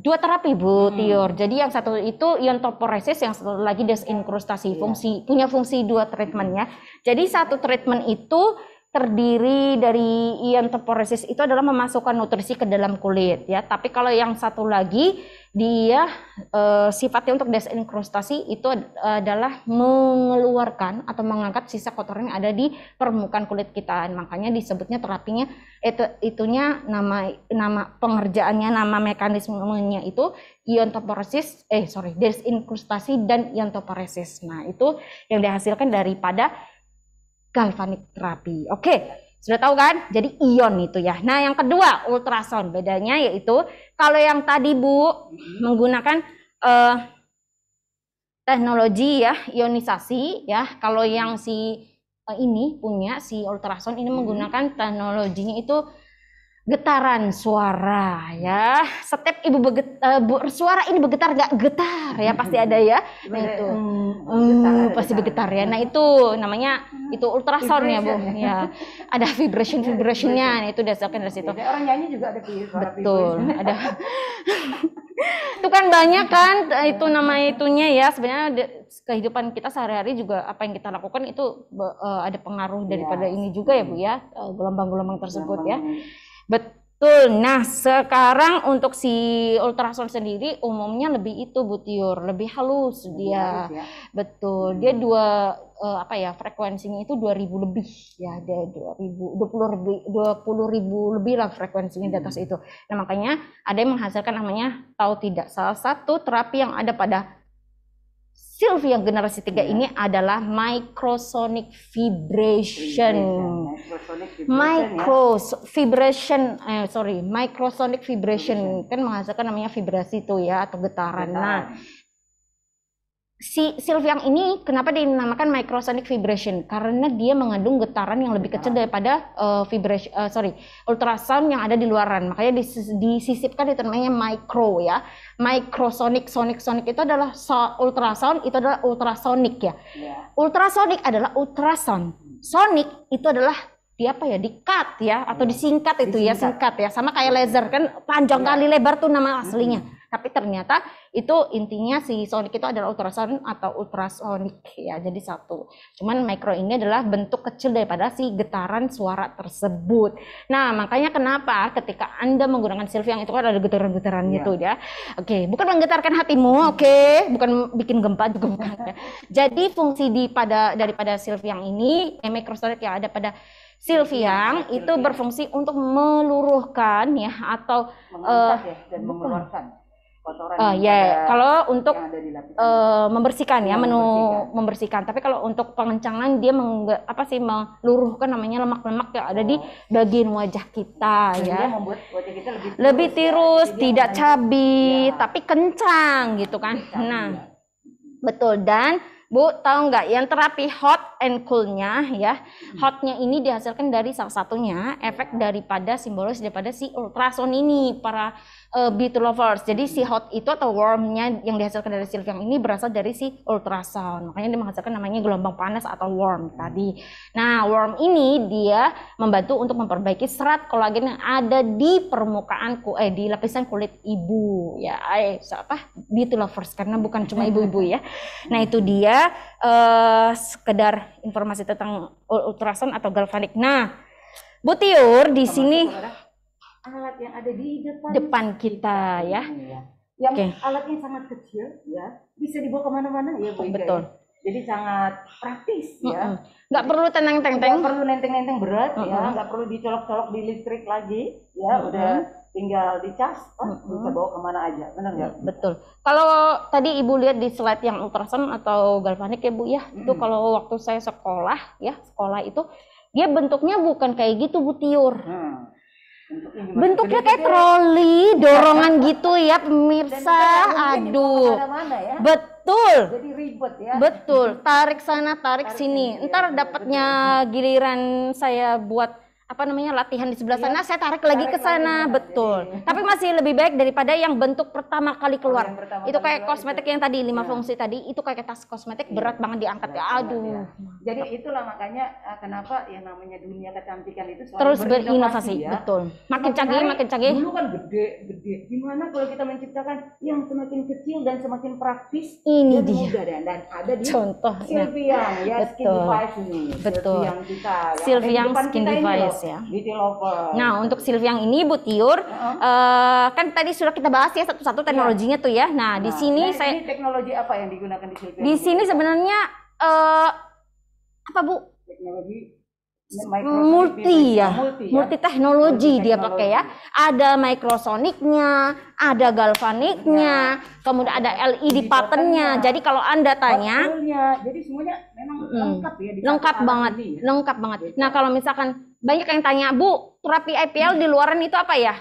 dua terapi Bu Tiur. Jadi yang satu itu ion toporesis, yang satu lagi desinkrustasi, punya fungsi dua treatmentnya. Jadi satu treatment itu terdiri dari ion toporesis itu adalah memasukkan nutrisi ke dalam kulit ya. Tapi kalau yang satu lagi dia sifatnya untuk desinkrustasi itu adalah mengeluarkan atau mengangkat sisa kotoran yang ada di permukaan kulit kita. Makanya disebutnya terapinya itunya nama pengerjaannya, nama mekanismenya itu ion toporesis, desinkrustasi dan ion toporesis. Nah, itu yang dihasilkan daripada galvanik terapi. Oke, sudah tahu kan? Jadi ion itu ya. Nah, yang kedua ultrasound. Bedanya yaitu kalau yang tadi Bu menggunakan teknologi ya ionisasi ya. Kalau yang ini punya si ultrasound ini menggunakan teknologinya itu getaran suara ya. Setiap ibu suara ini bergetar gak getar ya, pasti ada ya. Nah itu pasti bergetar ya. Nah itu namanya itu ultrasound ya Bu ya. Ada vibrationnya. Nah, itu dasarkan dari situ.
Orang nyanyi juga ada suara.
Betul ada. Itu kan banyak kan itu nama itunya ya. Sebenarnya kehidupan kita sehari-hari juga apa yang kita lakukan itu ada pengaruh daripada ini juga ya Bu ya, gelombang-gelombang tersebut ya. Betul. Nah, sekarang untuk si ultrasound sendiri umumnya lebih itu Bu Tiur, lebih halus dia. Ya. Betul. Dia frekuensinya itu 2000 lebih ya, ada 20 ribu lebih lah frekuensinya di atas itu. Nah, makanya ada yang menghasilkan namanya tahu tidak, salah satu terapi yang ada pada Sylvia generasi 3 ini adalah microsonic vibration. Microsonic vibration kan menghasilkan namanya vibrasi itu ya atau getaran. Nah, si Sylvia ini kenapa dinamakan microsonic vibration? Karena dia mengandung getaran yang lebih kecil daripada ultrasound yang ada di luaran. Makanya disisipkan itu namanya micro ya. Microsonic, sonic itu adalah ultrasound, itu adalah ultrasonic ya. Ultrasonic adalah ultrasound. Sonic itu adalah di-cut ya atau disingkat itu ya, singkat ya. Sama kayak laser kan panjang kali lebar tuh nama aslinya. Tapi ternyata itu intinya si sonic itu adalah ultrasound atau ultrasonic ya, jadi satu. Cuman micro ini adalah bentuk kecil daripada si getaran suara tersebut. Nah, makanya kenapa ketika Anda menggunakan Sylvia yang itu kan ada getaran-getaran gitu ya. Oke, bukan menggetarkan hatimu, bukan bikin gempa juga bukan. Ya. Jadi fungsi daripada Sylvia yang ini, microsonic yang ada pada Sylvia itu berfungsi untuk meluruhkan ya atau
dan mengeluarkan kotoran
kalau untuk membersihkan ya, membersihkan. Tapi kalau untuk pengencangan dia meluruhkan namanya lemak-lemak yang ada di bagian wajah kita ya.
Membuat wajah kita
lebih tirus, tidak cabi, tapi kencang gitu kan. Nah, betul. Dan Bu, tahu nggak yang terapi hot and cool-nya ya, hotnya ini dihasilkan dari salah satunya efek daripada simbolis daripada si ultrasound ini para beauty lovers. Jadi si hot itu atau warm-nya yang dihasilkan dari Sylvia ini berasal dari si ultrasound. Makanya dia menghasilkan namanya gelombang panas atau warm tadi. Nah, warm ini dia membantu untuk memperbaiki serat kolagen yang ada di permukaan di lapisan kulit ibu ya. Beauty lovers karena bukan cuma ibu-ibu ya. Nah, itu dia sekedar informasi tentang ultrasound atau galvanik. Nah, Bu Tiur di sini
alat yang ada di
depan kita ya.
Yang alatnya sangat kecil ya, bisa dibawa kemana-mana ya Bu.
Betul.
Jadi sangat praktis ya.
Nggak perlu tenteng-tenteng.
Nggak perlu nenteng-nenteng berat ya, nggak perlu dicolok-colok di listrik lagi ya. Udah tinggal dicas, bisa bawa kemana aja, benar nggak?
Betul. Kalau tadi Ibu lihat di slide yang ultrasound atau galvanik ya Bu ya, itu kalau waktu saya sekolah itu dia bentuknya bukan kayak gitu Bu Tiur. Bentuknya kayak troli, dorongan gitu ya pemirsa. Aduh.
Ya.
Betul.
Jadi ribet ya.
Betul. Tarik sana, tarik sini. Ntar dapatnya giliran saya buat latihan di sebelah sana, saya tarik lagi ke sana, betul. Tapi masih lebih baik daripada yang bentuk pertama kali keluar. Itu kayak kosmetik yang tadi 5 fungsi tadi, itu kayak tas kosmetik berat banget diangkat ya. Aduh.
Jadi itulah makanya kenapa yang namanya dunia kecantikan itu selalu
Terus berinovasi,
ya.
betul. Makin canggih.
Dulu kan gede. Gimana kalau kita menciptakan yang semakin kecil dan semakin praktis?
Ini
dan
dia.
mudah dan ada di
Contoh.
Sylvian ya, skin device ini.
Betul.
Sylvian kita.
Sylvian skin device ya.
Beauty lover.
Nah, untuk Sylvian ini Bu Tiur, kan tadi sudah kita bahas ya satu-satu teknologinya tuh ya. Nah, di sini
ini teknologi apa yang digunakan di Sylvian?
Di sini sebenarnya apa Bu?
Teknologi
multi teknologi dia pakai ya. Ada microsonicnya, ada galvanicnya, kemudian ada LED patternnya. Jadi kalau Anda tanya,
jadi semuanya memang lengkap ya.
Lengkap banget. Nah, kalau misalkan banyak yang tanya, Bu, terapi IPL di luaran itu apa ya?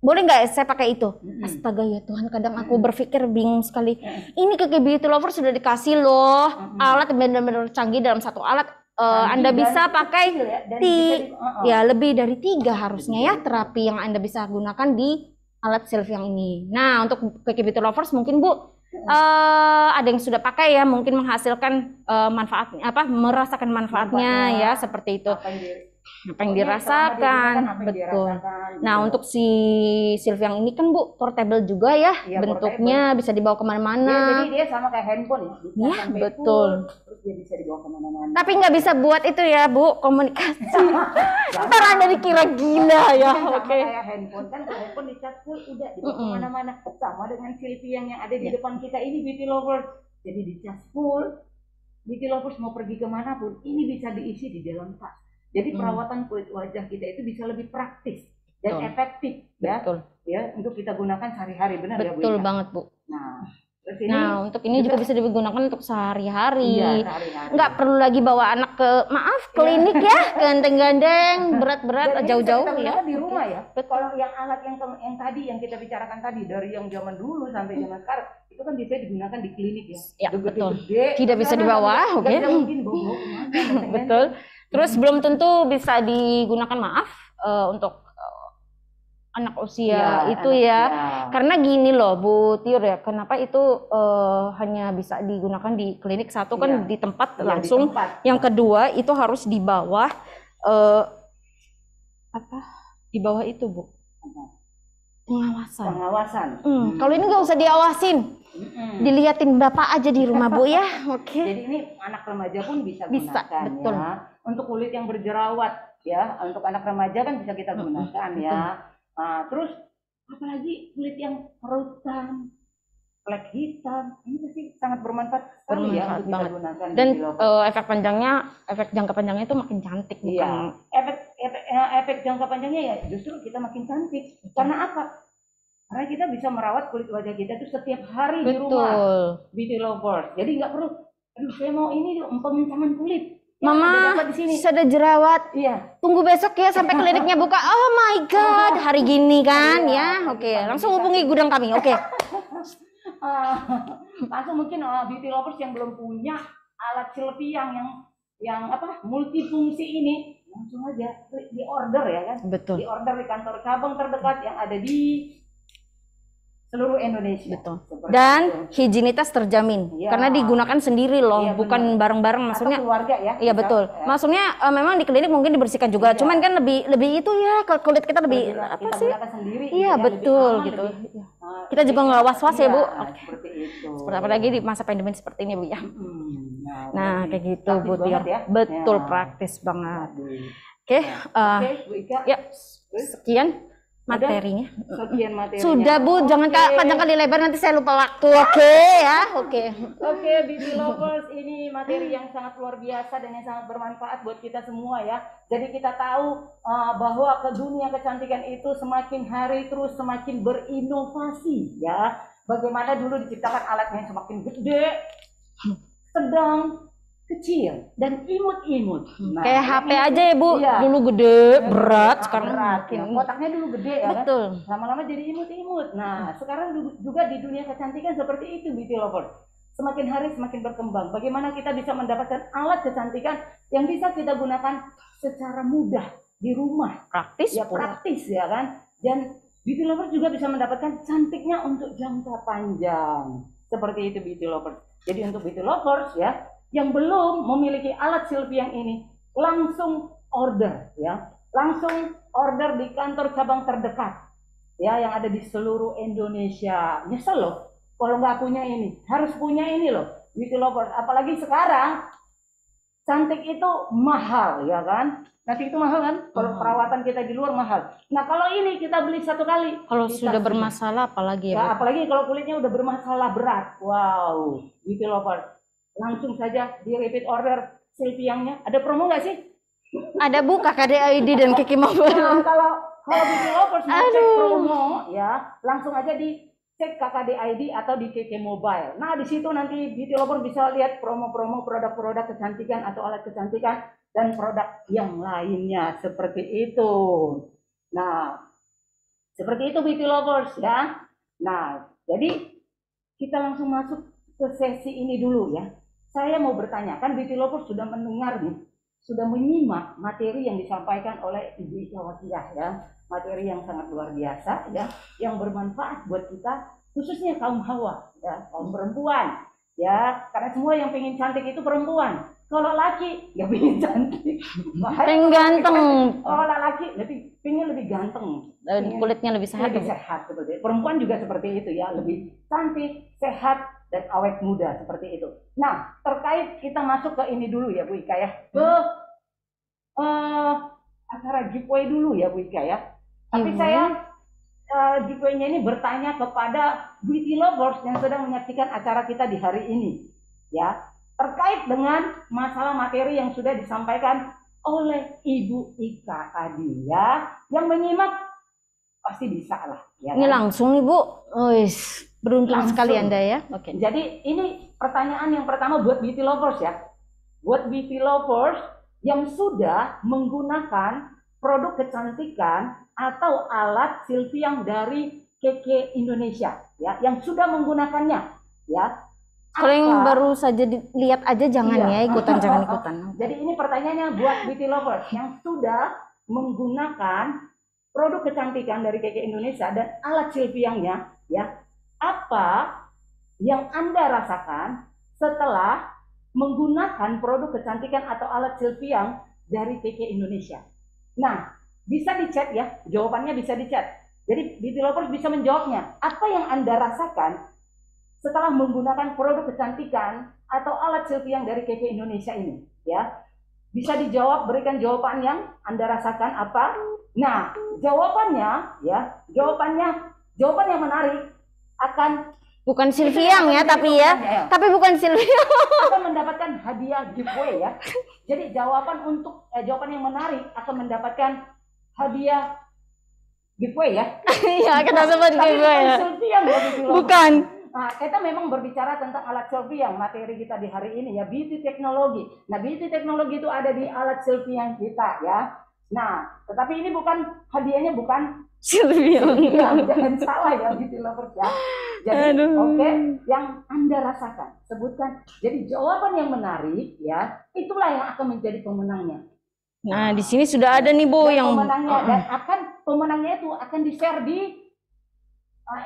Boleh nggak saya pakai itu? Astaga ya Tuhan, kadang aku berpikir bingung sekali. Ini ke Beauty Lover sudah dikasih loh alat benar-benar canggih dalam satu alat. Anda bisa pakai lebih dari 3 harusnya ya terapi yang Anda bisa gunakan di alat Sylvian ini. Nah, untuk Beauty Lovers mungkin Bu ada yang sudah pakai ya, mungkin menghasilkan manfaatnya merasakan manfaatnya ya seperti itu. Apa yang dirasakan, betul. Nah, untuk si Sylvian ini kan Bu portable juga ya, bentuknya bisa dibawa kemana-mana.
Jadi dia sama kayak handphone ya.
Iya, betul.
Terus dia bisa dibawa kemana-mana.
Tapi nggak bisa buat itu ya Bu, komunikasi. Ntar Anda dikira gila ya. Oke.
Kayak handphone kan, kalau handphone dicas full udah dibawa kemana-mana. Sama dengan Sylvian yang ada di depan kita ini Beauty Lovers. Jadi dicas full, Beauty Lovers mau pergi kemana pun ini bisa diisi di dalam tas. Jadi perawatan kulit wajah kita itu bisa lebih praktis dan efektif ya. Ya, untuk kita gunakan sehari-hari, benar ya Bu?
Betul banget Bu.
Nah,
untuk ini juga bisa digunakan untuk sehari-hari.
Iya, sehari-hari.
Nggak perlu lagi bawa anak ke klinik ya, gandeng-gandeng, berat-berat jauh-jauh ya.
Di rumah ya. Kalau yang alat yang tadi yang kita bicarakan tadi dari yang zaman dulu sampai zaman sekarang itu kan bisa digunakan di klinik ya.
Ya, betul.
Gede,
tidak bisa dibawa, oke. Betul. Terus belum tentu bisa digunakan untuk anak usia itu ya. Karena gini loh Bu Tiur ya, kenapa itu hanya bisa digunakan di klinik? Satu kan di tempat langsung, yang kedua itu harus di bawah di bawah itu Bu, pengawasan. Kalau ini nggak usah diawasin, diliatin bapak aja di rumah Bu ya. Oke.
Jadi ini anak remaja pun bisa gunakan
betul.
Ya. Untuk kulit yang berjerawat ya, untuk anak remaja kan bisa kita gunakan ya. Nah, terus apalagi kulit yang kerutan, flek hitam, ini pasti sangat bermanfaat sekali ya untuk kita gunakan.
Dan efek jangka panjangnya itu makin cantik.
Iya. Efek jangka panjangnya ya justru kita makin cantik. Karena apa? Karena kita bisa merawat kulit wajah kita itu setiap hari di rumah. Beauty Lovers. Jadi nggak perlu, aduh saya mau ini pemincaman kulit.
Mama, sudah jerawat.
Iya.
Tunggu besok ya sampai kliniknya buka. Oh my God, hari gini kan ya. Oke, langsung hubungi gudang kami. Oke.
Langsung mungkin Beauty Lovers yang belum punya alat Sylvian yang multifungsi ini, langsung aja di order ya kan.
Betul.
Di order di kantor cabang terdekat yang ada di seluruh Indonesia.
Betul. Dan higienitas terjamin karena digunakan sendiri loh, bukan bareng-bareng. Maksudnya
keluarga ya.
Iya betul. Ya. Maksudnya memang di klinik mungkin dibersihkan juga, cuman kan lebih itu ya, kulit kita lebih
kita gunakan sendiri.
Iya betul aman, gitu. Kita juga nggak was-was ya Bu.
Seperti itu.
Seperti apalagi di masa pandemi seperti ini Bu ya. Nah kayak gitu Bu Tiur.
Ya.
Betul, praktis banget. Oke,
Bu Ika.
Ya sekian materinya.
Sekian materinya.
Sudah Bu, jangan panjang kali lebar, nanti saya lupa waktu. Oke ya, oke.
Oke, Beauty Lovers, ini materi yang sangat luar biasa dan yang sangat bermanfaat buat kita semua ya. Jadi kita tahu bahwa ke dunia kecantikan itu semakin hari terus semakin berinovasi ya. Bagaimana dulu diciptakan alatnya semakin gede, sedang, kecil dan imut-imut.
Nah, kayak HP aja ya Bu, dulu gede, berat, sekarang makin
kotaknya dulu gede ya.
Betul.
Kan? Lama-lama jadi imut-imut. Nah, sekarang juga di dunia kecantikan seperti itu Beauty Lovers. Semakin hari semakin berkembang. Bagaimana kita bisa mendapatkan alat kecantikan yang bisa kita gunakan secara mudah di rumah.
Praktis
Ya
pula.
praktis ya kan. Dan beauty lovers juga bisa mendapatkan cantiknya untuk jangka panjang. Seperti itu beauty lovers. Jadi untuk beauty lovers ya yang belum memiliki alat Sylviang ini, langsung order ya. Langsung order di kantor cabang terdekat ya yang ada di seluruh Indonesia. Nyesel loh kalau nggak punya ini. Harus punya ini loh beauty lovers. Apalagi sekarang cantik itu mahal ya kan. Nanti itu mahal kan, kalau perawatan kita di luar mahal. Nah kalau ini kita beli satu kali.
Kalau sudah bermasalah apalagi ya, Bu?
Apalagi kalau kulitnya udah bermasalah berat. Wow, beauty lover. Langsung saja di repeat order Sylviangnya. Ada promo nggak sih?
Ada Bu, KKD ID dan Kiki Mobile.
Nah, kalau beauty lovers mau cek promo ya, langsung aja di cek KKD ID atau di KK Mobile. Nah di situ nanti beauty lover bisa lihat promo-promo produk-produk kecantikan atau alat kecantikan dan produk yang lainnya seperti itu. Nah, seperti itu beauty lovers ya. Nah, jadi kita langsung masuk ke sesi ini dulu ya. Saya mau bertanya, kan beauty lovers sudah mendengar nih, sudah menyimak materi yang disampaikan oleh Ibu Ika Wasiah ya. Materi yang sangat luar biasa ya, yang bermanfaat buat kita khususnya kaum hawa ya, kaum perempuan ya, karena semua yang pengen cantik itu perempuan. Kalau laki nggak pengen cantik,
Pengen ganteng.
kalau laki pengen lebih ganteng,
Dan kulitnya lebih sehat.
lebih
Bu.
sehat seperti itu. Perempuan juga seperti itu ya, lebih cantik, sehat dan awet muda seperti itu. Nah terkait kita masuk ke ini dulu ya Bu Ika ya, ke acara giveaway dulu ya Bu Ika ya. Tapi saya giveaway-nya ini bertanya kepada beauty lovers yang sedang menyaksikan acara kita di hari ini ya, terkait dengan masalah materi yang sudah disampaikan oleh Ibu Ika tadi ya. Yang menyimak pasti bisa lah ya.
Ini langsung nih Bu. Wis, beruntung
Langsung.
sekali Anda ya. Oke.
Jadi ini pertanyaan yang pertama buat beauty lovers ya. Buat beauty lovers yang sudah menggunakan produk kecantikan atau alat Sylviang dari KK Indonesia ya, yang sudah menggunakannya ya.
Kalau yang baru saja dilihat aja jangan
Iya.
ya ikutan, jangan ikutan.
Jadi ini pertanyaannya buat beauty lovers yang sudah menggunakan produk kecantikan dari KK Indonesia dan alat Sylviangnya ya. Apa yang Anda rasakan setelah menggunakan produk kecantikan atau alat Sylviang dari KK Indonesia? Nah, bisa di chat ya, jawabannya bisa di chat. Jadi beauty lovers bisa menjawabnya. Apa yang Anda rasakan setelah menggunakan produk kecantikan atau alat Sylviang dari KK Indonesia ini ya? Bisa dijawab, berikan jawaban yang Anda rasakan apa. Nah jawabannya ya, jawaban yang menarik akan
Bukan Sylviang ya, tapi ya. Tapi bukan Sylviang.
akan mendapatkan hadiah giveaway ya. Jadi jawaban yang menarik akan mendapatkan hadiah giveaway ya.
Iya, kita sebut
Tapi
gitu
bukan
ya.
Sylviang ya, beauty lovers.
Bukan.
Nah, kita memang berbicara tentang alat Sylviang, materi kita di hari ini ya, beauty teknologi. Nah, beauty teknologi itu ada di alat Sylviang kita ya. Nah, tetapi ini bukan hadiahnya bukan
Sylviang.
jangan salah ya beauty lovers ya. Jadi oke, yang Anda rasakan, sebutkan. Jadi jawaban yang menarik ya, itulah yang akan menjadi pemenangnya.
Nah, di sini sudah ada nih Bu
Dan
yang
pemenangnya dan pemenangnya itu akan di-share di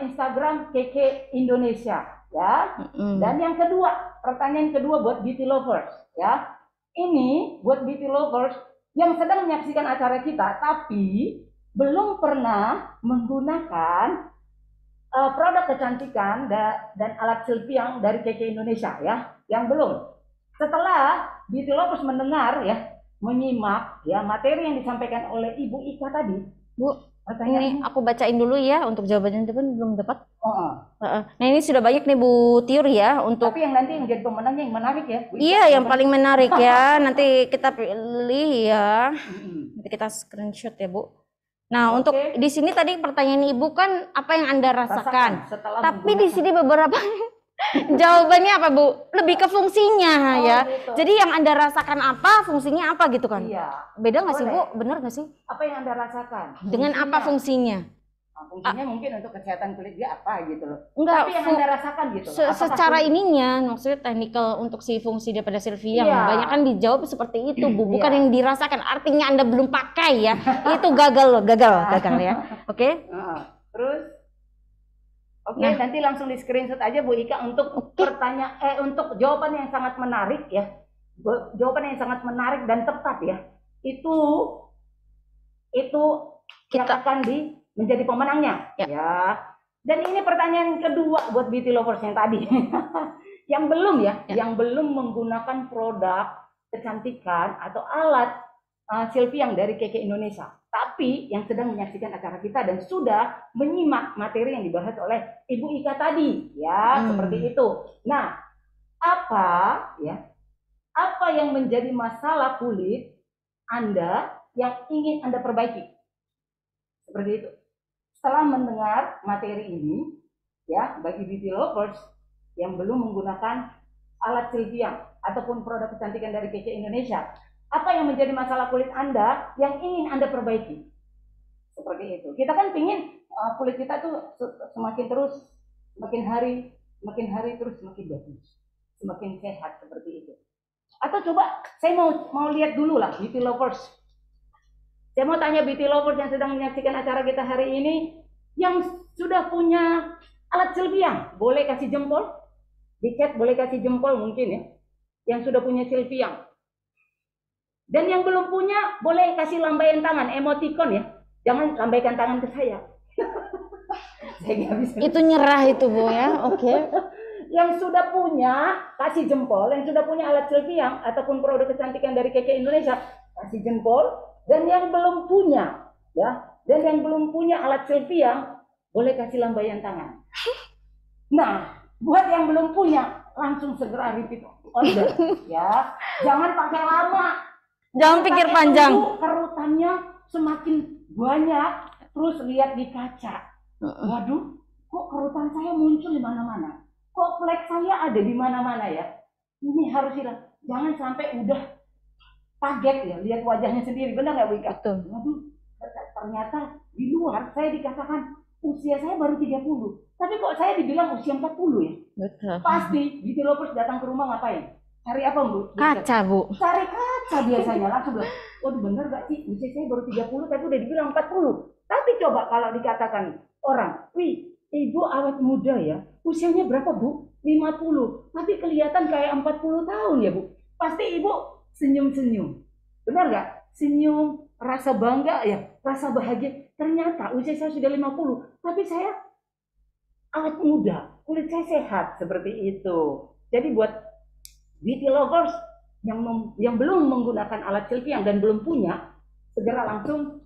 Instagram KK Indonesia ya. Dan yang kedua, pertanyaan kedua buat beauty lovers ya. Ini buat beauty lovers yang sedang menyaksikan acara kita tapi belum pernah menggunakan produk kecantikan dan alat Sylviang dari KK Indonesia ya. Yang belum. Setelah beauty lovers mendengar ya, menyimak ya materi yang disampaikan oleh Ibu Ika tadi,
Bu, ini aku bacain dulu ya untuk jawabannya depan belum dapat.
Nah
Nah, ini sudah banyak nih Bu Tiur ya untuk
tapi yang nanti yang jadi pemenangnya yang menarik ya. Bu Ika.
iya yang paling menarik ya. Nanti kita pilih ya. Nanti kita screenshot ya Bu. Nah, untuk di sini tadi pertanyaan Ibu kan apa yang Anda rasakan.
Setelah
Tapi di sini beberapa jawabannya apa Bu? Lebih ke fungsinya ya.
gitu.
Jadi yang Anda rasakan apa, fungsinya apa gitu kan?
Iya.
Beda nggak sih Bu?
Boleh.
Bener nggak sih?
Apa yang Anda rasakan?
Dengan apa fungsinya?
Fungsinya mungkin untuk kesehatan kulit dia apa gitu loh.
Enggak,
Tapi yang Anda rasakan gitu loh. Apakah
secara ininya, maksudnya teknikal untuk si fungsi daripada Sylvia,
Iya.
banyak kan dijawab seperti itu, Bu. Bukan
Iya.
yang dirasakan. Artinya Anda belum pakai ya. Itu gagal loh, gagal ya. Oke?
Terus oke,
Nah.
nanti langsung di screenshot aja Bu Ika untuk untuk jawaban yang sangat menarik ya. Jawaban yang sangat menarik dan tepat ya. Itu yang akan menjadi pemenangnya ya. Dan ini pertanyaan kedua buat beauty lovers yang tadi. Yang belum yang belum menggunakan produk kecantikan atau alat Sylvie yang dari Keke Indonesia, tapi yang sedang menyaksikan acara kita dan sudah menyimak materi yang dibahas oleh Ibu Ika tadi ya, seperti itu. Nah, apa yang menjadi masalah kulit Anda yang ingin Anda perbaiki? Seperti itu. Setelah mendengar materi ini ya, bagi beauty lovers yang belum menggunakan alat Sylvia ataupun produk kecantikan dari Keke Indonesia, apa yang menjadi masalah kulit Anda yang ingin Anda perbaiki? Seperti itu. Kita kan ingin kulit kita tuh semakin hari terus semakin bagus, semakin sehat seperti itu. Atau coba saya mau lihat dulu lah beauty lovers. Saya mau tanya beauty lovers yang sedang menyaksikan acara kita hari ini yang sudah punya alat Sylvia, boleh kasih jempol? Di chat boleh kasih jempol mungkin ya. Yang sudah punya Sylvia. Dan yang belum punya boleh kasih lambaian tangan, emoticon ya. Jangan lambaikan tangan ke saya. Saya nggak bisa.
Itu nyerah itu Bu ya. Oke.
Yang sudah punya kasih jempol, yang sudah punya alat Sylvia ataupun produk kecantikan dari Keke Indonesia kasih jempol. Dan yang belum punya ya, dan yang belum punya alat Sylvia boleh kasih lambaian tangan. Nah, buat yang belum punya langsung segera repeat order ya. Jangan pakai lama.
Jangan pikir panjang.
Kerutannya semakin banyak, terus lihat di kaca. Waduh, kok kerutan saya muncul di mana-mana? Kok flek saya ada di mana-mana ya? Ini harus hilang. Jangan sampai udah kaget ya, lihat wajahnya sendiri. Benar nggak Bu Ika?
Betul.
Waduh, ternyata di luar saya dikatakan usia saya baru 30. Tapi kok saya dibilang usia 40 ya?
Betul.
Pasti beauty lovers datang ke rumah ngapain? Cari apa Bu?
Kaca Bu.
Cari kaca biasanya, langsung bilang, waduh bener gak sih, usia saya baru 30 tapi udah dibilang 40. Tapi coba kalau dikatakan orang, wih ibu awet muda ya, usianya berapa Bu? 50, tapi kelihatan kayak 40 tahun ya Bu. Pasti ibu senyum-senyum, benar gak? Senyum, rasa bangga ya, rasa bahagia. Ternyata usia saya sudah 50, tapi saya awet muda, kulit saya sehat, seperti itu. Jadi buat beauty lovers yang belum menggunakan alat Sylvia dan belum punya, segera langsung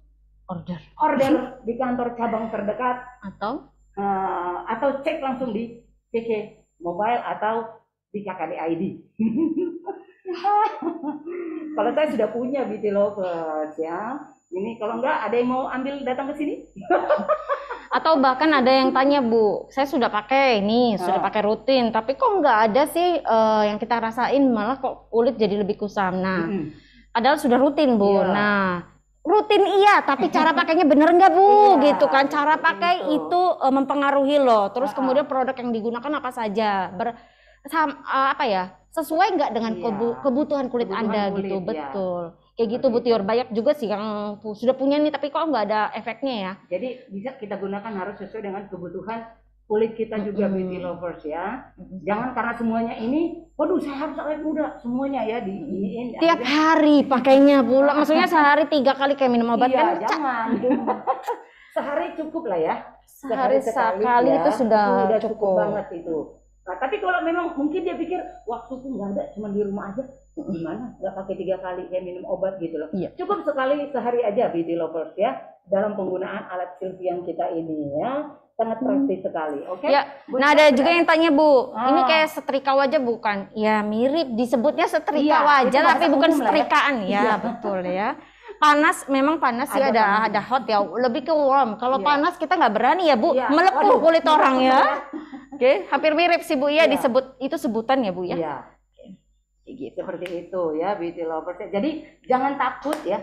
order di kantor cabang terdekat atau cek langsung di Keke Mobile atau di KKD ID. Kalau saya sudah punya beauty lovers ya. Ini kalau enggak ada yang mau ambil datang ke sini?
Atau bahkan ada yang tanya Bu, saya sudah pakai nih, sudah pakai rutin, tapi kok nggak ada sih yang kita rasain, malah kok kulit jadi lebih kusam. Nah, padahal sudah rutin Bu. Nah, rutin iya, tapi cara pakainya bener nggak Bu? Gitu kan, cara pakai itu mempengaruhi loh. Terus kemudian produk yang digunakan apa saja, sesuai nggak dengan kebutuhan kulit Anda gitu, betul. Kayak gitu Bu Tior, banyak juga sih yang sudah punya nih tapi kok nggak ada efeknya ya.
Jadi bisa kita gunakan harus sesuai dengan kebutuhan kulit kita juga beauty lovers ya. Jangan karena semuanya ini, waduh saya harus awet muda, semuanya ya diiniin.
Tiap hari pakainya pula, maksudnya sehari 3 kali kayak minum obat kan?
Jangan. Sehari cukup lah ya.
Sehari sekali
ya,
itu sudah
cukup banget itu. Nah, tapi kalau memang mungkin dia pikir waktuku nggak ada, cuma di rumah aja, gimana? Nggak pakai 3 kali kayak minum obat gitu loh.
Iya.
Cukup sekali sehari aja beauty lovers ya dalam penggunaan alat Sylvia kita ini ya, sangat praktis sekali. Oke?
Ya. Nah ada juga yang tanya Bu, ini kayak setrika wajah bukan? Ya mirip, disebutnya setrika wajah tapi bukan setrikaan ya, betul ya. Panas, memang panas sih ada hot ya, lebih ke warm. Kalau panas kita nggak berani ya Bu, melepuh kulit orang ya. Oke, hampir mirip sih Bu ya, disebut itu sebutan ya Bu ya.
Iya. Gitu. Seperti itu ya beauty lovers. Jadi jangan takut ya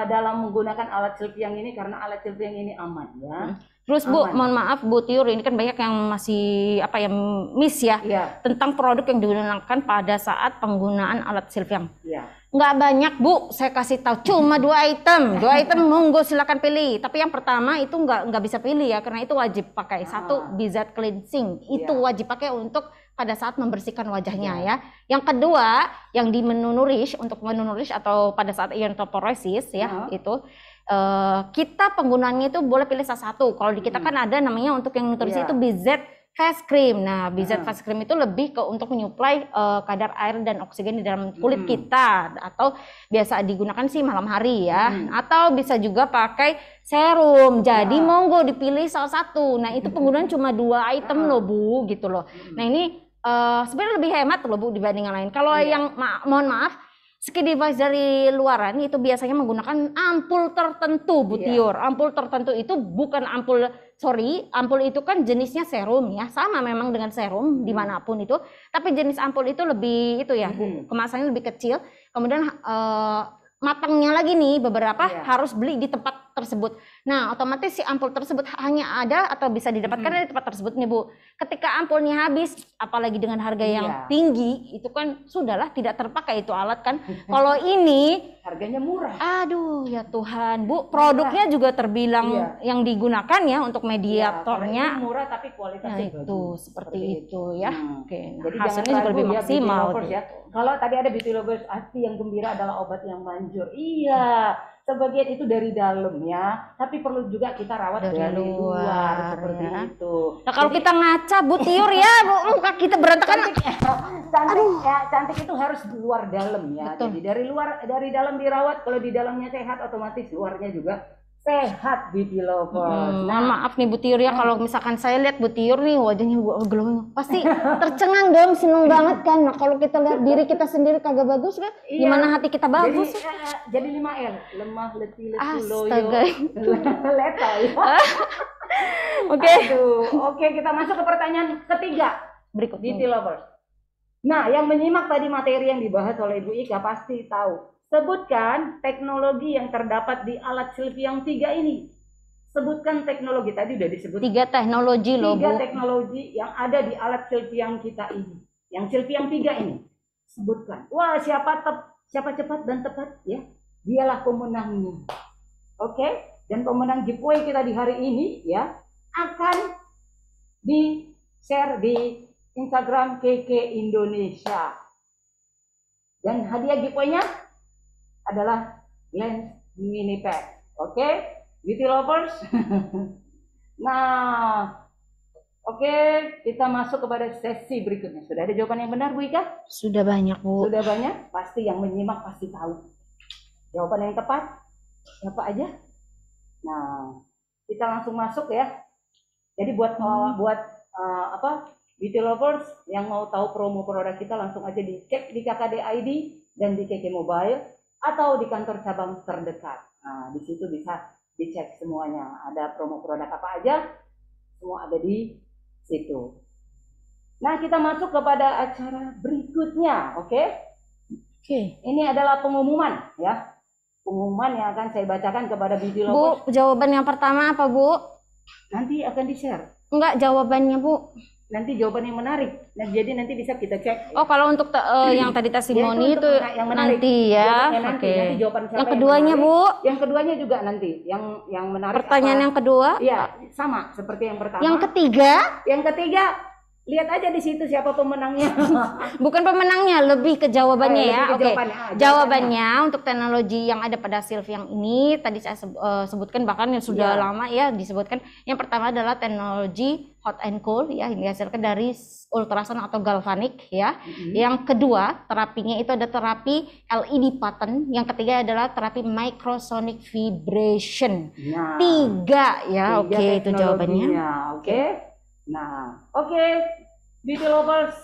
dalam menggunakan alat Sylvia yang ini karena alat Sylvia yang ini aman ya.
Terus Bu,
Aman.
mohon maaf Bu Tiur, ini kan banyak yang masih apa ya miss ya
Iya,
tentang produk yang digunakan pada saat penggunaan alat Sylviang.
iya.
Nggak banyak Bu, saya kasih tahu cuma 2 item. 2 item monggo silakan pilih. Tapi yang pertama itu nggak bisa pilih ya, karena itu wajib pakai. Satu BZ cleansing, itu wajib pakai untuk pada saat membersihkan wajahnya ya. Yang kedua yang di menu nourish, untuk menu nourish atau pada saat iontoporosis ya itu. Kita penggunaannya itu boleh pilih salah satu. Kalau di kita kan ada namanya untuk yang nutrisi itu BZ face cream. Nah, BZ face cream itu lebih ke untuk menyuplai kadar air dan oksigen di dalam kulit kita, atau biasa digunakan sih malam hari ya. Atau bisa juga pakai serum. Jadi monggo dipilih salah satu. Nah, itu penggunaan cuma 2 item loh Bu, gitu loh. Nah, ini sebenarnya lebih hemat loh Bu dibanding yang lain. Kalau yang mohon maaf, skin device dari luaran itu biasanya menggunakan ampul tertentu Bu Tiur. Ampul tertentu itu bukan ampul, ampul itu kan jenisnya serum ya, sama memang dengan serum dimanapun itu, tapi jenis ampul itu lebih itu ya Bu, kemasannya lebih kecil. Kemudian matangnya lagi nih beberapa harus beli di tempat tersebut. Nah, otomatis si ampul tersebut hanya ada atau bisa didapatkan dari tempat tersebut nih Bu. Ketika ampulnya habis, apalagi dengan harga yang tinggi, itu kan sudahlah tidak terpakai itu alat kan. Kalau ini
Harganya murah.
aduh ya Tuhan Bu, produknya juga terbilang yang digunakan ya untuk mediatornya.
Murah tapi kualitasnya
Nah, itu
bagus.
seperti itu ya. Oke, nah,
Jadi
hasilnya
jangan
juga
ragu
lebih
ya,
maksimal
beauty lovers, ya. Kalau tadi ada beauty lovers, hati yang gembira adalah obat yang manjur. Iya, sebagian itu dari dalam ya, tapi perlu juga kita rawat dari luar seperti itu.
Nah, kalau kita ngaca Bu Tiur ya, muka kita berantakan.
Cantik itu harus luar dalam ya.
Betul.
Jadi dari dalam dirawat, kalau di dalamnya sehat otomatis luarnya juga sehat beauty lovers.
Mohon maaf nih Bu Tiur ya, kalau misalkan saya lihat Bu Tiur nih wajahnya glowing, pasti tercengang dong, seneng banget kan. Nah, kalau kita lihat diri kita sendiri kagak bagus kan, gimana hati kita bagus?
Jadi 5L, lemah, letih, lesu,
Astaga.
loyo, letoy. Oke, kita masuk ke pertanyaan ketiga
Berikut
beauty lovers. Nah, yang menyimak tadi materi yang dibahas oleh Ibu Ika pasti tahu. Sebutkan teknologi yang terdapat di alat Sylviang 3 ini. Sebutkan teknologi, tadi udah disebut.
3 teknologi loh Bu.
3 teknologi yang ada di alat Sylviang kita ini. Yang Sylviang 3 ini. Sebutkan. Wah, siapa cepat dan tepat ya. Dialah pemenangnya. Oke? Dan pemenang giveaway kita di hari ini ya akan di-share di Instagram KK Indonesia. Dan hadiah giveaway-nya adalah lens mini pad. Oke, beauty lovers. Nah, oke, kita masuk kepada sesi berikutnya. Sudah ada jawaban yang benar, Bu Ika?
Sudah banyak Bu.
Sudah banyak? Pasti yang menyimak pasti tahu. Jawaban yang tepat siapa aja? Nah, kita langsung masuk ya. Jadi buat beauty lovers yang mau tahu promo produk kita, langsung aja dicek di KKD ID dan di KK Mobile atau di kantor cabang terdekat. Nah, di situ bisa dicek semuanya. Ada promo produk apa aja, semua ada di situ. Nah, kita masuk kepada acara berikutnya, oke?
Oke.
Ini adalah pengumuman ya. Pengumuman yang akan saya bacakan kepada beauty lovers.
Bu, jawaban yang pertama apa Bu?
Nanti akan di-share.
Enggak, jawabannya Bu.
Nanti jawaban yang menarik. Nah, jadi nanti bisa kita cek.
Oh, kalau untuk yang tadi testimoni itu
yang menarik.
nanti ya.
Jawabannya nanti.
Oke.
Nanti jawaban siapa
Yang keduanya
menarik.
Bu?
Yang keduanya juga nanti. Yang menarik.
Pertanyaan yang kedua?
Iya, sama seperti yang pertama.
Yang ketiga?
Yang ketiga, lihat aja di situ siapa pemenangnya.
Bukan pemenangnya, lebih ke jawabannya ya.
Lebih ke
Oke.
jawabannya.
Jawabannya untuk teknologi yang ada pada Sylviang ini tadi saya sebutkan, bahkan yang sudah lama ya disebutkan. Yang pertama adalah teknologi hot and cold ya, yang dihasilkan dari ultrasound atau galvanik ya. Yang kedua, terapinya itu ada terapi LED pattern. Yang ketiga adalah terapi microsonic vibration.
Nah,
3 ya. Oke, itu jawabannya.
Oke. Nah, oke, beauty lovers,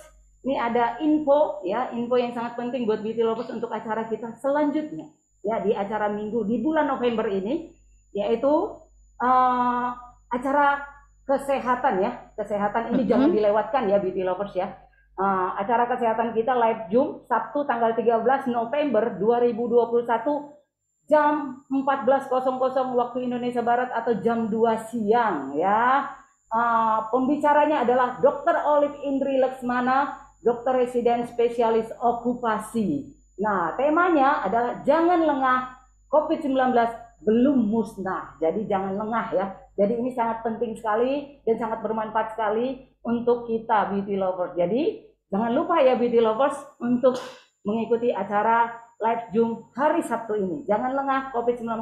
ini ada info ya, info yang sangat penting buat beauty lovers untuk acara kita selanjutnya ya, di acara minggu di bulan November ini, yaitu acara kesehatan ya. Kesehatan ini jangan dilewatkan ya beauty lovers ya. Acara kesehatan kita live Zoom Sabtu tanggal 13 November 2021
jam 14.00 waktu Indonesia Barat atau jam 2 siang ya. Pembicaranya adalah Dr. Olive Indri Laksmana, dokter residen spesialis okupasi. Nah, temanya adalah jangan lengah, COVID-19 belum musnah. Jadi jangan lengah ya. Jadi ini sangat penting sekali dan sangat bermanfaat sekali untuk kita beauty lovers. Jadi jangan lupa ya beauty lovers untuk mengikuti acara live Zoom hari Sabtu ini. Jangan lengah, COVID-19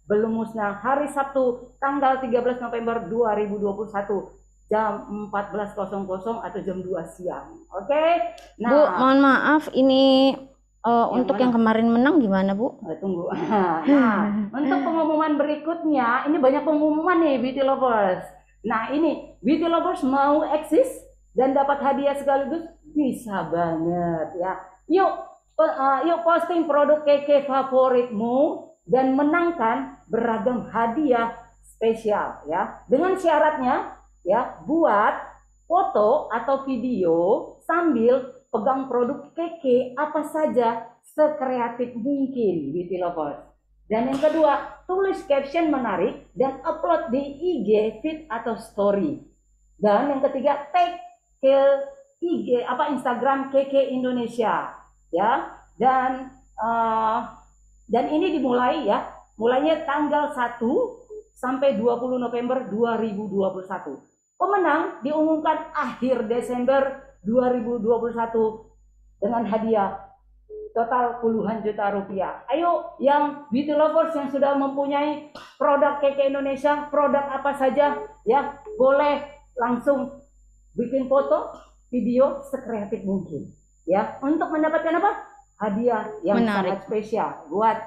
belum musnah. Hari Sabtu tanggal 13 November 2021 jam 14.00 atau jam 2 siang. Oke. Nah,
Bu, mohon maaf ini untuk yang kemarin menang gimana, Bu?
Tunggu. Nah, untuk pengumuman berikutnya, ini banyak pengumuman nih beauty lovers. Nah, ini beauty lovers mau eksis dan dapat hadiah sekaligus bisa banget ya. Yuk posting produk keke favoritmu dan menangkan beragam hadiah spesial ya. Dengan syaratnya ya, buat foto atau video sambil pegang produk keke apa saja sekreatif mungkin beauty lovers. Dan yang kedua, tulis caption menarik dan upload di IG feed atau story. Dan yang ketiga, tag ke Instagram keke Indonesia ya. Dan ini dimulai ya, mulainya tanggal 1 sampai 20 November 2021. Pemenang diumumkan akhir Desember 2021 dengan hadiah total puluhan juta rupiah. Ayo yang beauty lovers yang sudah mempunyai produk keke Indonesia, produk apa saja ya, boleh langsung bikin foto, video sekreatif mungkin ya, untuk mendapatkan apa? Hadiah yang
menarik,
sangat spesial. Buat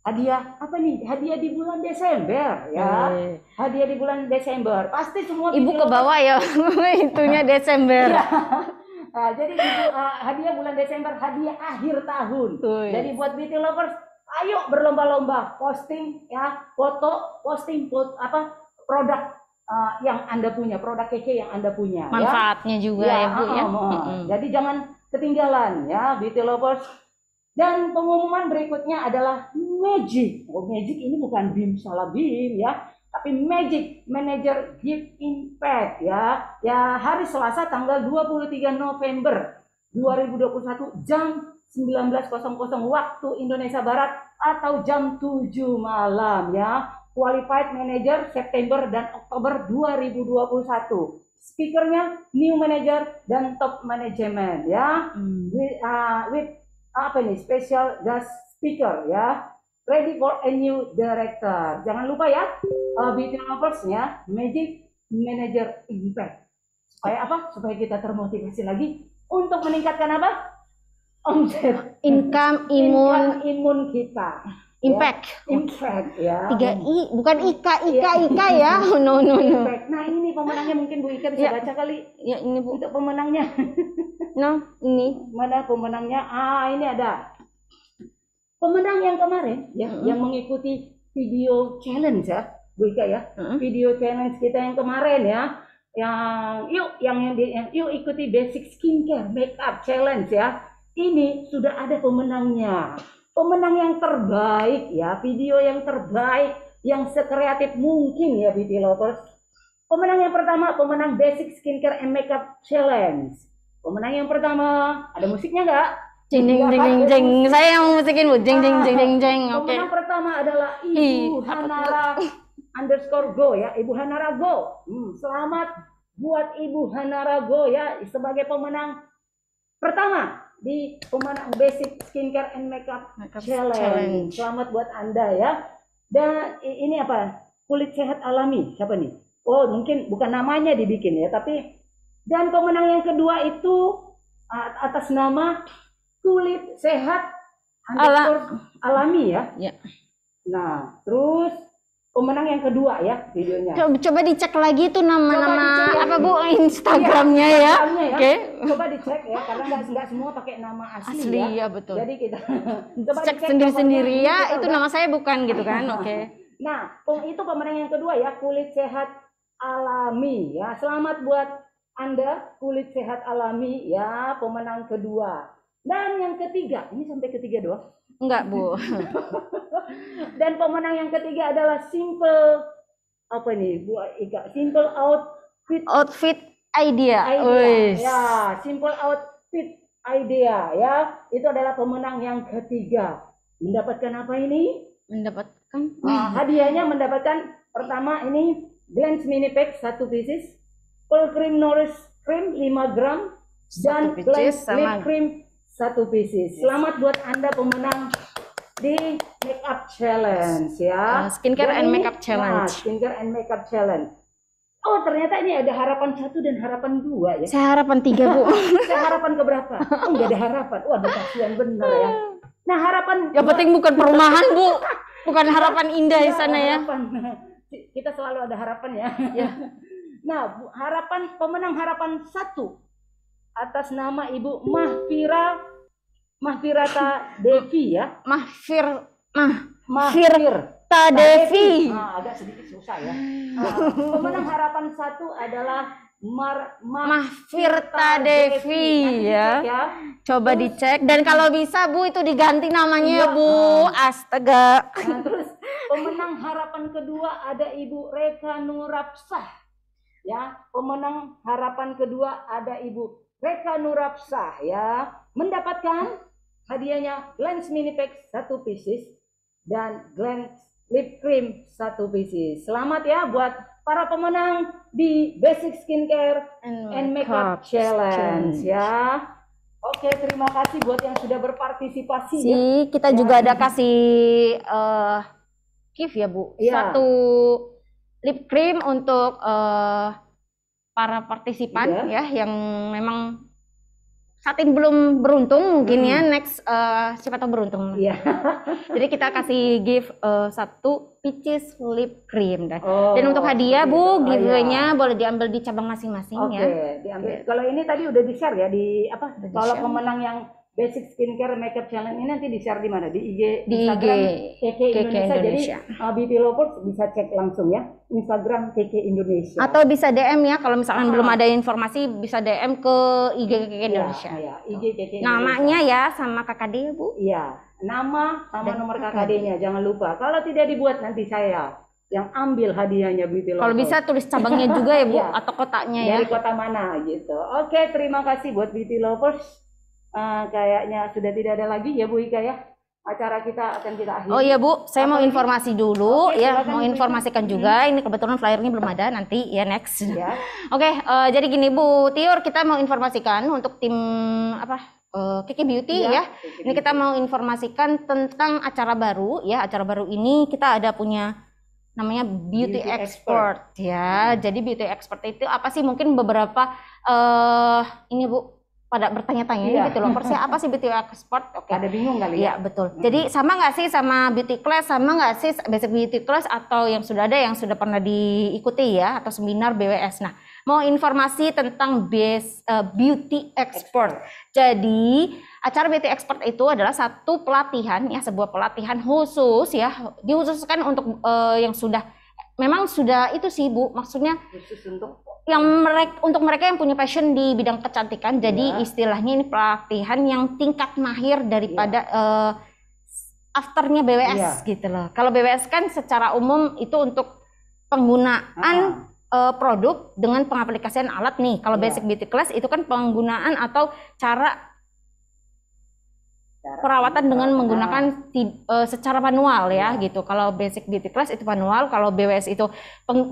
hadiah apa nih? Hadiah di bulan Desember ya. Hadiah di bulan Desember. Pasti semua
Ibu ke bawah ya itunya Desember.
Ya. Nah, jadi hadiah bulan Desember, hadiah akhir tahun. Jadi buat beauty lovers, ayo berlomba-lomba posting ya, posting produk yang Anda punya, produk keke yang Anda punya.
Manfaatnya
ya.
juga ya Bu ya.
Jadi jangan ketinggalan ya beauty lovers. Dan pengumuman berikutnya adalah Magic. Magic ini bukan BIM salah BIM ya, tapi Magic Manager Give Impact ya. Ya, hari Selasa tanggal 23 November 2021 jam 19.00 waktu Indonesia Barat atau jam 7 malam ya. Qualified Manager September dan Oktober 2021. Speakernya New Manager dan Top Management ya. With special guest speaker ya, ready for a new director. Jangan lupa ya, beauty lovers ya, Magic Manager Impact. Supaya apa? Supaya kita termotivasi lagi untuk meningkatkan apa? Omset,
income,
imun kita.
Impact.
Ya. Impact ya.
3 I, bukan Ika ya. No.
Impact. Nah, ini pemenangnya mungkin Bu Ika bisa baca kali.
Ya, ini Bu.
Untuk pemenangnya.
No, ini.
Mana pemenangnya? Ini ada. Pemenang yang kemarin ya, yang mengikuti video challenge ya, Bu Ika ya. Video challenge kita yang kemarin ya. Yuk ikuti basic skincare makeup challenge ya. Ini sudah ada pemenangnya. Pemenang yang terbaik ya, video yang terbaik, yang sekreatif mungkin ya beauty lovers. Pemenang yang pertama, pemenang basic skincare and makeup challenge. Pemenang yang pertama, ada musiknya nggak?
Jeng jeng jeng jeng. Saya yang musikin Bu. Jeng jeng jeng jeng. Oke.
Pemenang pertama adalah Ibu Hanara _go ya, Ibu Hanara Go. Selamat buat Ibu Hanara Go ya sebagai pemenang pertama di pemenang basic skincare and makeup challenge. Selamat buat Anda ya. Dan ini apa? Kulit sehat alami. Siapa nih? Oh, mungkin bukan namanya dibikin ya, tapi dan pemenang yang kedua itu atas nama kulit sehat alami ya. Nah, terus pemenang yang kedua ya videonya.
Coba dicek lagi tuh nama-nama apa Bu Instagramnya ya. Oke.
Coba dicek ya, karena nggak semua pakai nama asli ya.
Ya betul.
Jadi kita coba
cek sendiri-sendiri ya, itu nama saya bukan gitu kan. Oke.
Nah, itu pemenang yang kedua ya, kulit sehat alami ya. Selamat buat Anda kulit sehat alami ya, pemenang kedua. Dan yang ketiga, ini sampai ketiga doang.
Enggak Bu.
pemenang yang ketiga adalah Simple apa nih Bu Ika? Simple
Outfit idea.
Ya, Simple Outfit Idea ya. Itu adalah pemenang yang ketiga. Mendapatkan apa ini?
Mendapatkan
hadiahnya mendapatkan pertama ini Glance Mini Pack 1 pieces, Full Cream Nourish Cream 5 gram, dan Glance Lip Cream 1 pieces. Selamat buat Anda pemenang di Makeup Challenge ya.
Skincare and Makeup Challenge.
Skincare and Makeup Challenge. Oh, ternyata ini ada harapan 1 dan harapan 2 ya.
Saya harapan 3, Bu.
Saya harapan keberapa? Oh, enggak ada harapan. Waduh, kasihan bener ya. Nah, harapan
yang penting bukan perumahan, Bu. Bukan harapan indah di sana ya.
Kita selalu ada harapan ya. Nah, harapan pemenang harapan 1 atas nama Ibu Mahfirata Devi ya.
Mahfirata Devi.
Agak sedikit susah ya. Pemenang harapan 1 adalah
Mahfirta Devi ya. Coba dicek dan kalau bisa Bu itu diganti namanya Bu. Astaga.
Nah, terus pemenang harapan kedua ada Ibu Reka Nurapsah. Ya, pemenang harapan kedua ada Ibu Reka Nurapsah ya. Mendapatkan hadiahnya Glance Mini Pack 1 pieces dan Glance Lip Cream 1 pieces. Selamat ya buat para pemenang di Basic Skincare and Makeup Challenge ya. Oke, terima kasih buat yang sudah berpartisipasi ya.
Kita juga ada kasih gift ya Bu.
Ya.
1 lip cream untuk para partisipan ya yang memang saat ini belum beruntung mungkin ya, next siapa tahu beruntung.
Iya.
Jadi kita kasih gift 1 peaches lip cream dan untuk hadiah Bu, giveaway-nya boleh diambil di cabang masing-masing ya.
Oke, diambil. Kalau ini tadi udah di-share ya di apa? Kalau pemenang yang Basic Skincare Makeup Challenge ini nanti di-share di mana? Di IG, Instagram KK Indonesia. Jadi beauty lovers bisa cek langsung ya Instagram KK Indonesia.
Atau bisa DM ya kalau misalkan belum ada informasi bisa DM ke IG KK Indonesia.
Iya, IG KK Indonesia.
Namanya ya sama KKD ya Bu.
Iya, nama sama nomor KKD-nya jangan lupa. Kalau tidak dibuat nanti saya yang ambil hadiahnya beauty lovers.
Kalau bisa tulis cabangnya juga ya Bu atau kotaknya ya.
Dari kota mana gitu. Oke, terima kasih buat beauty lovers. Kayaknya sudah tidak ada lagi ya Bu Ika ya. Acara kita akan kita akhiri.
Oh iya Bu, saya mau informasi dulu ya, mau informasikan juga. Ini kebetulan flyernya belum ada, nanti ya next. Ya. Oke, jadi gini Bu Tiur, kita mau informasikan untuk tim Kiki Beauty ya. Ini kita mau informasikan tentang acara baru ya. Acara baru ini kita ada punya namanya Beauty Expert ya. Jadi Beauty Expert itu apa sih? Mungkin beberapa ini Bu pada bertanya-tanya gitu loh, apa sih beauty expert? Oke.
Ada bingung kali ya?
Iya betul. Jadi sama nggak sih sama beauty class, sama nggak sih basic beauty class atau yang sudah ada yang sudah pernah diikuti ya atau seminar BWS. Nah, mau informasi tentang beauty expert. Jadi acara beauty expert itu adalah satu pelatihan ya, sebuah pelatihan khusus ya, dikhususkan untuk yang sudah memang sudah itu sih Bu, maksudnya
khusus untuk
untuk mereka yang punya passion di bidang kecantikan. Jadi istilahnya ini pelatihan yang tingkat mahir daripada afternya BWS gitu loh. Kalau BWS kan secara umum itu untuk penggunaan produk dengan pengaplikasian alat nih. Kalau basic beauty class itu kan penggunaan atau cara perawatan dengan menggunakan secara manual ya gitu. Kalau basic beauty class itu manual, kalau BWS itu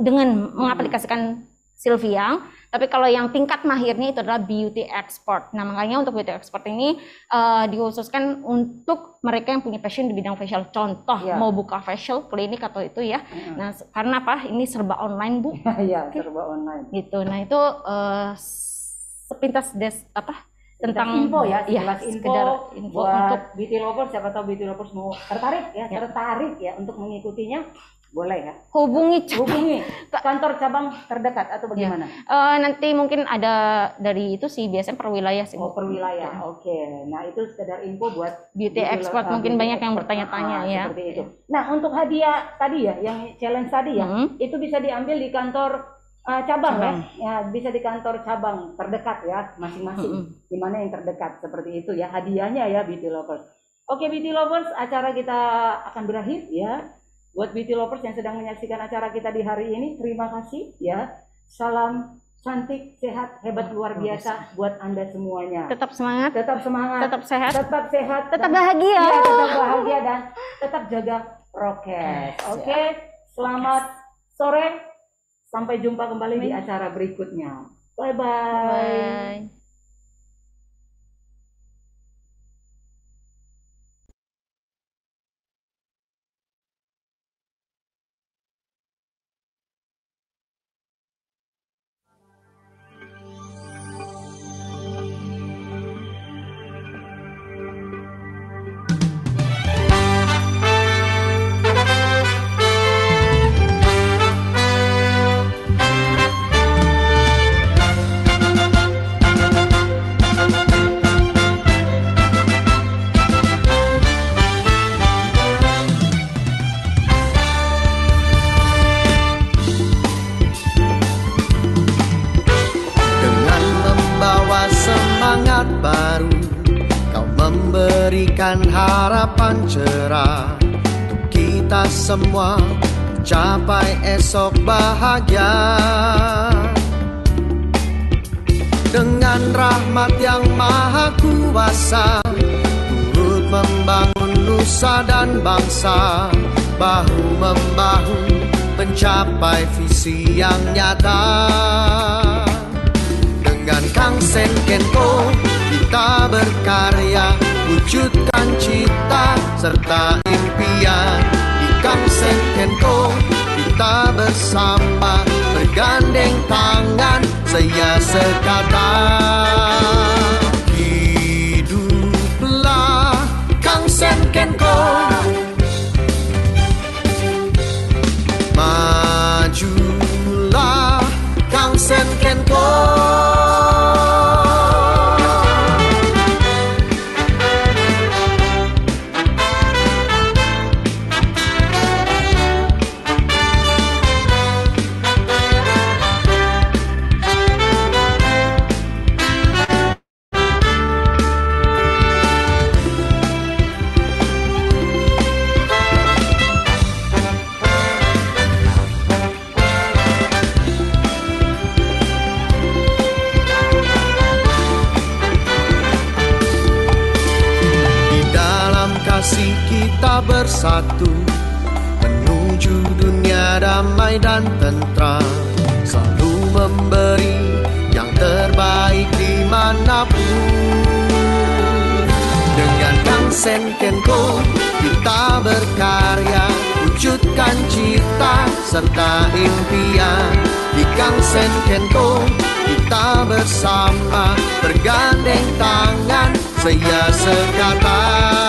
dengan mengaplikasikan Sylviang, tapi kalau yang tingkat mahirnya itu adalah beauty expert. Nah makanya untuk beauty expert ini dikhususkan untuk mereka yang punya passion di bidang facial. Contoh mau buka facial klinik atau itu ya. Nah karena apa? Ini serba online Bu.
Iya serba online.
Gitu. Nah itu sepintas tentang
info ya,
info
buat
untuk
beauty lovers. Siapa tahu beauty lovers mau tertarik ya untuk mengikutinya. Boleh ya?
Hubungi
kantor cabang terdekat atau bagaimana?
Nanti mungkin ada dari itu sih biasanya per wilayah sih.
Oh, per wilayah. Oke. Nah, itu sekedar info buat
beauty expert, mungkin banyak yang bertanya-tanya ya.
Seperti itu. Nah, untuk hadiah tadi ya, yang challenge tadi ya, itu bisa diambil di kantor cabang ya. Bisa di kantor cabang terdekat ya, masing-masing. Di mana yang terdekat seperti itu ya, hadiahnya ya beauty lovers. Oke, beauty lovers, acara kita akan berakhir ya. Buat beauty lovers yang sedang menyaksikan acara kita di hari ini, terima kasih ya. Salam cantik, sehat, hebat, luar biasa buat Anda semuanya.
Tetap semangat,
Tetap semangat,
tetap sehat, tetap
dan-
bahagia.
Iya, tetap bahagia dan tetap jaga prokes. Oke, selamat sore. Sampai jumpa kembali di acara berikutnya. Bye-bye.
Bye.
Dengan membawa semangat baru, kau memberikan harapan cerah untuk kita semua capai esok bahagia. Dengan rahmat yang maha kuasa, turut membangun nusa dan bangsa, bahu-membahu mencapai visi yang nyata. Dengan Kang Sen Kenko kita berkarya, wujudkan cita serta impian. Di Kang Sen Kenko kita bersama, bergandeng tangan, saya sekata. Hiduplah Kang Sen Kenko, majulah Kang Sen Kenko. Kasih kita bersatu menuju dunia damai dan tentram, selalu memberi yang terbaik dimanapun. Dengan Kang Sen Kenko kita berkarya, wujudkan cita serta impian. Di Kang Sen Kenko kita bersama, bergandeng tangan, saya sekata.